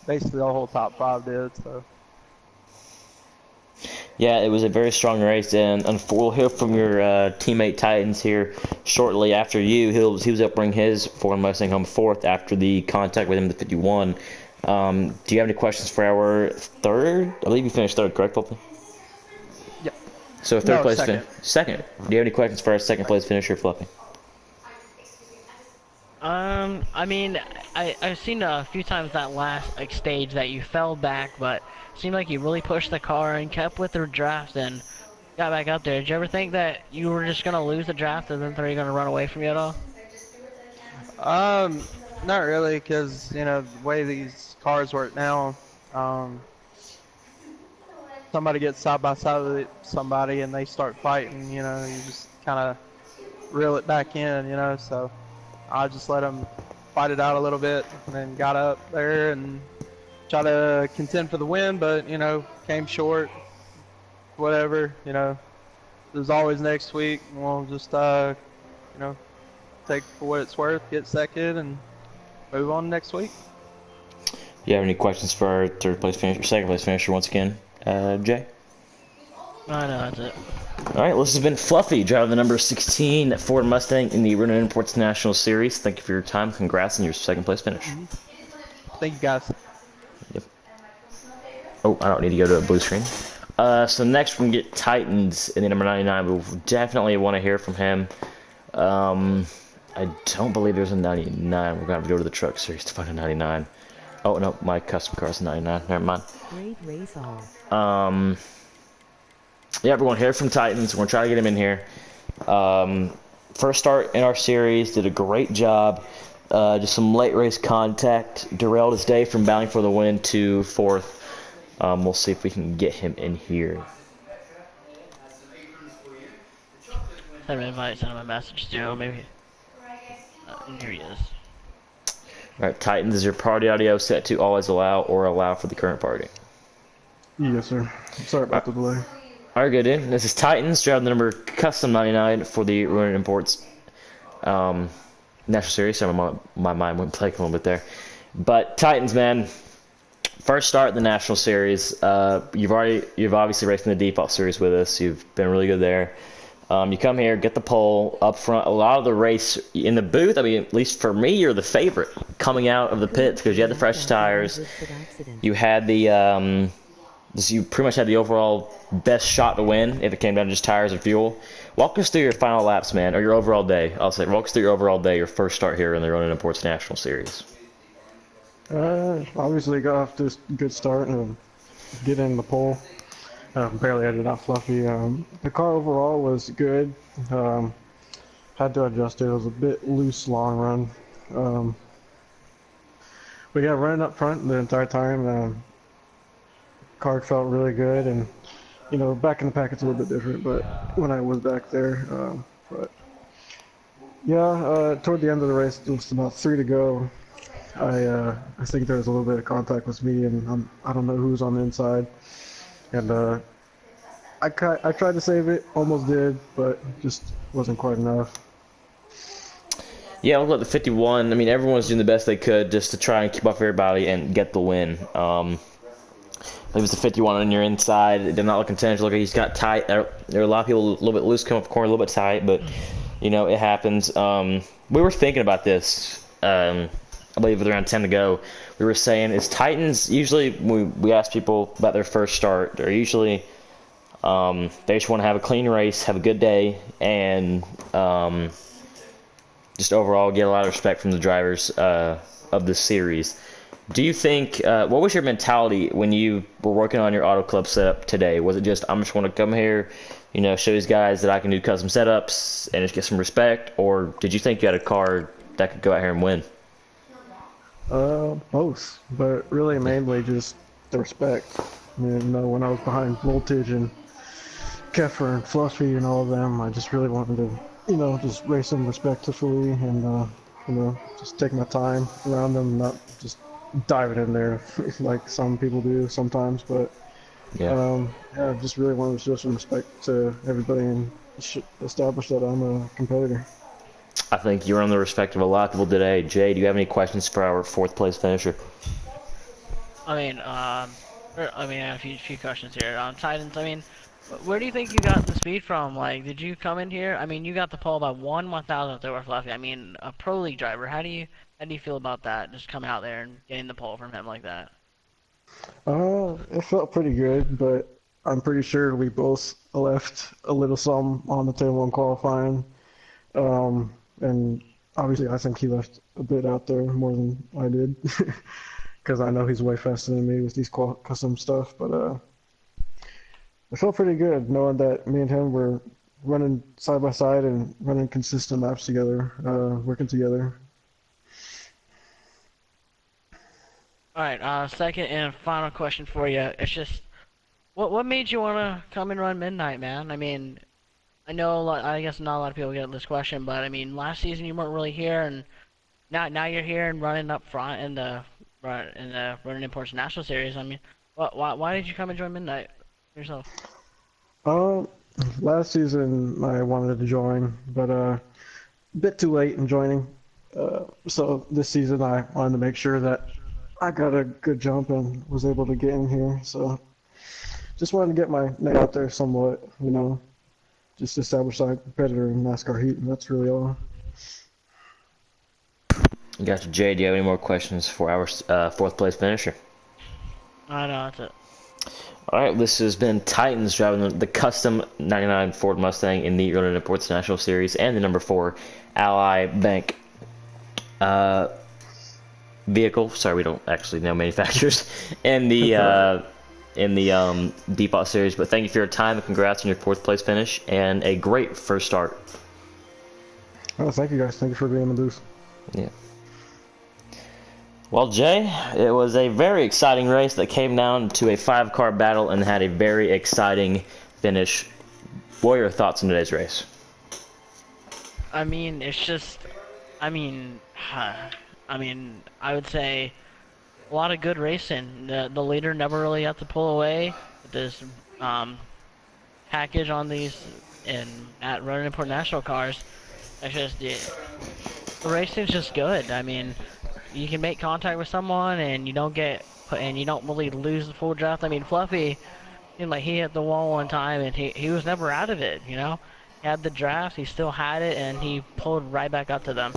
Basically, the whole top 5 did. So. Yeah, it was a very strong race, and we'll hear from your teammate Titans here shortly after you. He was able to bring his Ford Mustang home 4th after the contact with him, the 51. Do you have any questions for our 3rd? I believe you finished 3rd, correct, Flippy? Yep. So 3rd place second. Second. Do you have any questions for our 2nd place finisher, Flippy? I mean, I've seen a few times that last stage that you fell back, but it seemed like you really pushed the car and kept with the draft and got back up there. Did you ever think that you were just gonna lose the draft and then they were gonna run away from you at all? Not really, because you know the way these cars work now, somebody gets side by side with somebody and they start fighting. You know, you just kind of reel it back in. You know, so I just let them fight it out a little bit, and then got up there and try to contend for the win, but you know, came short. Whatever, you know, there's always next week. We'll just you know, take for what it's worth, get second, and move on next week. You have any questions for our 3rd place finisher, 2nd place finisher once again, Jay? No, that's it. All right, well, this has been Fluffy, driving the number 16 Ford Mustang in the RINS Imports National Series. Thank you for your time. Congrats on your 2nd place finish. Thank you, guys. Yep. Oh, I don't need to go to a blue screen. So next we can get Titans in the number 99. We'll definitely want to hear from him. I don't believe there's a 99. We're going to have to go to the truck series to find a 99. Oh, no, my custom car's a 99. Never mind. Great race all. Yeah, we're going to hear from Titans. We're going to try to get him in here. First start in our series, did a great job. Just some late race contact. Derailed his day from bounding for the win to 4th. We'll see if we can get him in here. Send him an invite, send him a message too, maybe. Here he is. Alright, Titans, is your party audio set to always allow or allow for the current party? Yes, sir. Sorry about the delay. Alright, good, dude. This is Titans, driving the number custom 99 for the RINS Imports National Series. So my mind went blank a little bit there. But Titans, man, first start in the National Series. You've obviously raced in the default series with us. You've been really good there. You come here, get the pole up front. A lot of the race in the booth, I mean, at least for me, you're the favorite coming out of the pits because you had the fresh tires. You had the you pretty much had the overall best shot to win if it came down to just tires and fuel. Walk us through your final laps, man, or your overall day. I'll say, walk us through your overall day, your first start here in the RINS Imports National Series. Obviously got off to a good start and get in the pole. Barely had it out fluffy. The car overall was good. Had to adjust it. It was a bit loose long run. We got running up front the entire time. Car felt really good, and you know, back in the pack it's a little bit different, but when I was back there, but yeah, toward the end of the race, it was about 3 to go. I think there was a little bit of contact with me, and I don't know who was on the inside, and I tried to save it, almost did, but just wasn't quite enough. Yeah, look at the 51. I mean, everyone's doing the best they could just to try and keep up everybody and get the win. It was the 51 on your inside. It did not look intentional. Look, he's got tight. There are a lot of people a little bit loose, come up the corner, a little bit tight, but you know, it happens. We were thinking about this. I believe with around 10 to go, we were saying is Titans usually we ask people about their first start. They're usually they just want to have a clean race, have a good day, and just overall get a lot of respect from the drivers of the series. Do you think, what was your mentality when you were working on your auto club setup today? Was it just, I'm just want to come here, show these guys that I can do custom setups and just get some respect? Or did you think you had a car that could go out here and win? Both, but really mainly just the respect. When I was behind Voltage and Keffer and Fluffy and all of them, I just really wanted to, just race them respectfully and, just take my time around them, not just diving in there like some people do sometimes. But I just really wanted to show some respect to everybody and establish that I'm a competitor. I think you're on the respect of a lot of people today. Jay, do you have any questions for our 4th place finisher? I have a few questions here. Titans, where do you think you got the speed from? Like, did you come in here? You got the pole by 1/1000th over Fluffy. A pro league driver. How do you feel about that? Just coming out there and getting the pole from him like that. It felt pretty good, but I'm pretty sure we both left a little some on the table in qualifying. And obviously I think he left a bit out there more than I did, because I know he's way faster than me with these custom stuff. But it felt pretty good knowing that me and him were running side by side and running consistent laps together, working together. Alright, second and final question for you. It's just, what made you want to come and run Midnight, man? I know I guess not a lot of people get this question, but last season you weren't really here, and now you're here and running up front in the Running Imports National Series. Why did you come and join Midnight yourself? Last season I wanted to join, but a bit too late in joining. So this season I wanted to make sure that I got a good jump and was able to get in here. So just wanted to get my name out there somewhat, just establish I'm a competitor in NASCAR heat, and that's really all. Gotcha. Jay, do you have any more questions for our 4th place finisher? No, that's it. Alright, this has been Titans driving the custom 99 Ford Mustang in the Running Imports National Series and the number 4 Ally Bank vehicle. Sorry, we don't actually know manufacturers in the Depot Series. But thank you for your time and congrats on your 4th place finish and a great first start. Oh, thank you guys. Thank you for being in the booth. Yeah. Well, Jay, it was a very exciting race that came down to a 5-car battle and had a very exciting finish. What are your thoughts on today's race? It's just, I would say a lot of good racing. The leader never really had to pull away with this package on these at Running Import National cars. It's just the racing's just good. You can make contact with someone and you don't really lose the full draft. Fluffy, he hit the wall one time and he was never out of it. He had the draft, he still had it, and he pulled right back up to them.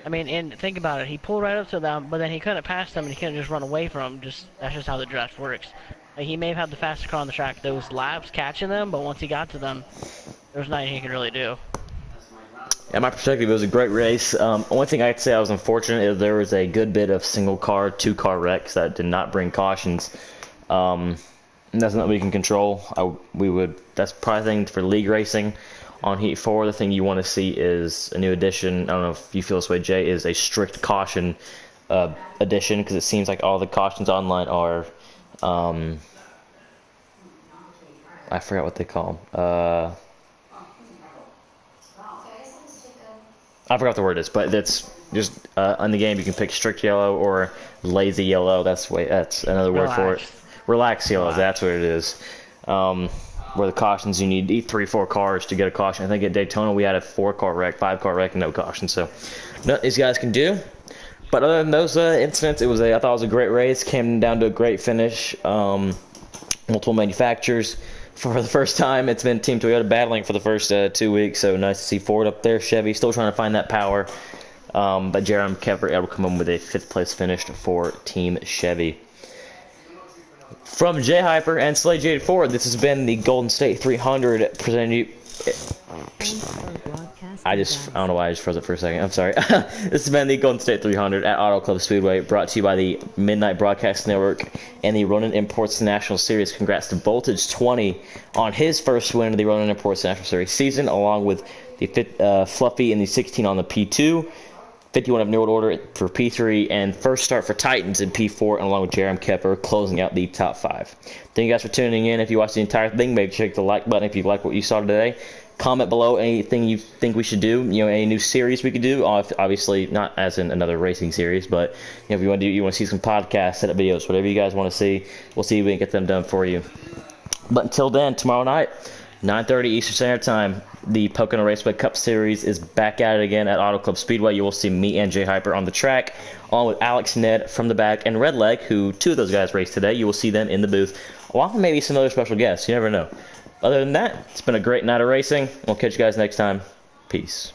And think about it, he pulled right up to them, but then he couldn't pass them and he couldn't just run away from them. That's just how the draft works. He may have had the fastest car on the track those laps catching them, but once he got to them, there was nothing he could really do. Yeah, my perspective, it was a great race. Only thing I'd say I was unfortunate is there was a good bit of single car, 2-car wrecks that did not bring cautions. And that's nothing we can control. That's probably the thing for league racing. On Heat 4, the thing you want to see is a new addition. I don't know if you feel this way, Jay, is a strict caution addition, because it seems like all the cautions online are, I forgot what they call them. I forgot what the word is, but it's just on the game you can pick strict yellow or lazy yellow. That's another word for it. Relax yellow. That's what it is. Where the cautions, you need 3-4 cars to get a caution. I think at Daytona we had a 4-car wreck, 5-car wreck, and no caution. So nothing these guys can do. But other than those incidents, I thought it was a great race. Came down to a great finish. Multiple manufacturers. For the first time, it's been Team Toyota battling for the first 2 weeks, so nice to see Ford up there. Chevy still trying to find that power. But Jeremy Kepper able to come in with a 5th place finish for Team Chevy. From J Hyper and Slade Jaded Ford, this has been the Golden State 300 presenting you. I don't know why I just froze it for a second. I'm sorry. This has been the Golden State 300 at Auto Club Speedway, brought to you by the Midnight Broadcast Network and the Ronin Imports National Series. Congrats to Voltage 20 on his first win of the Ronin Imports National Series season, along with the Fluffy in the 16 on the P2. 51 of New World Order for P3, and first start for Titans in P4, and along with Jerem Kepper closing out the top 5. Thank you guys for tuning in. If you watched the entire thing, maybe check the like button if you like what you saw today. Comment below anything you think we should do, any new series we could do. Obviously, not as in another racing series, but if you want to see some podcasts, setup videos, whatever you guys want to see, we'll see if we can get them done for you. But until then, tomorrow night, 9:30 Eastern Standard Time, the Pocono Raceway Cup Series is back at it again at Auto Club Speedway. You will see me and Jay Hyper on the track, along with Alex, Ned from the back, and Redleg, who 2 of those guys raced today. You will see them in the booth, along with maybe some other special guests. You never know. Other than that, it's been a great night of racing. We'll catch you guys next time. Peace.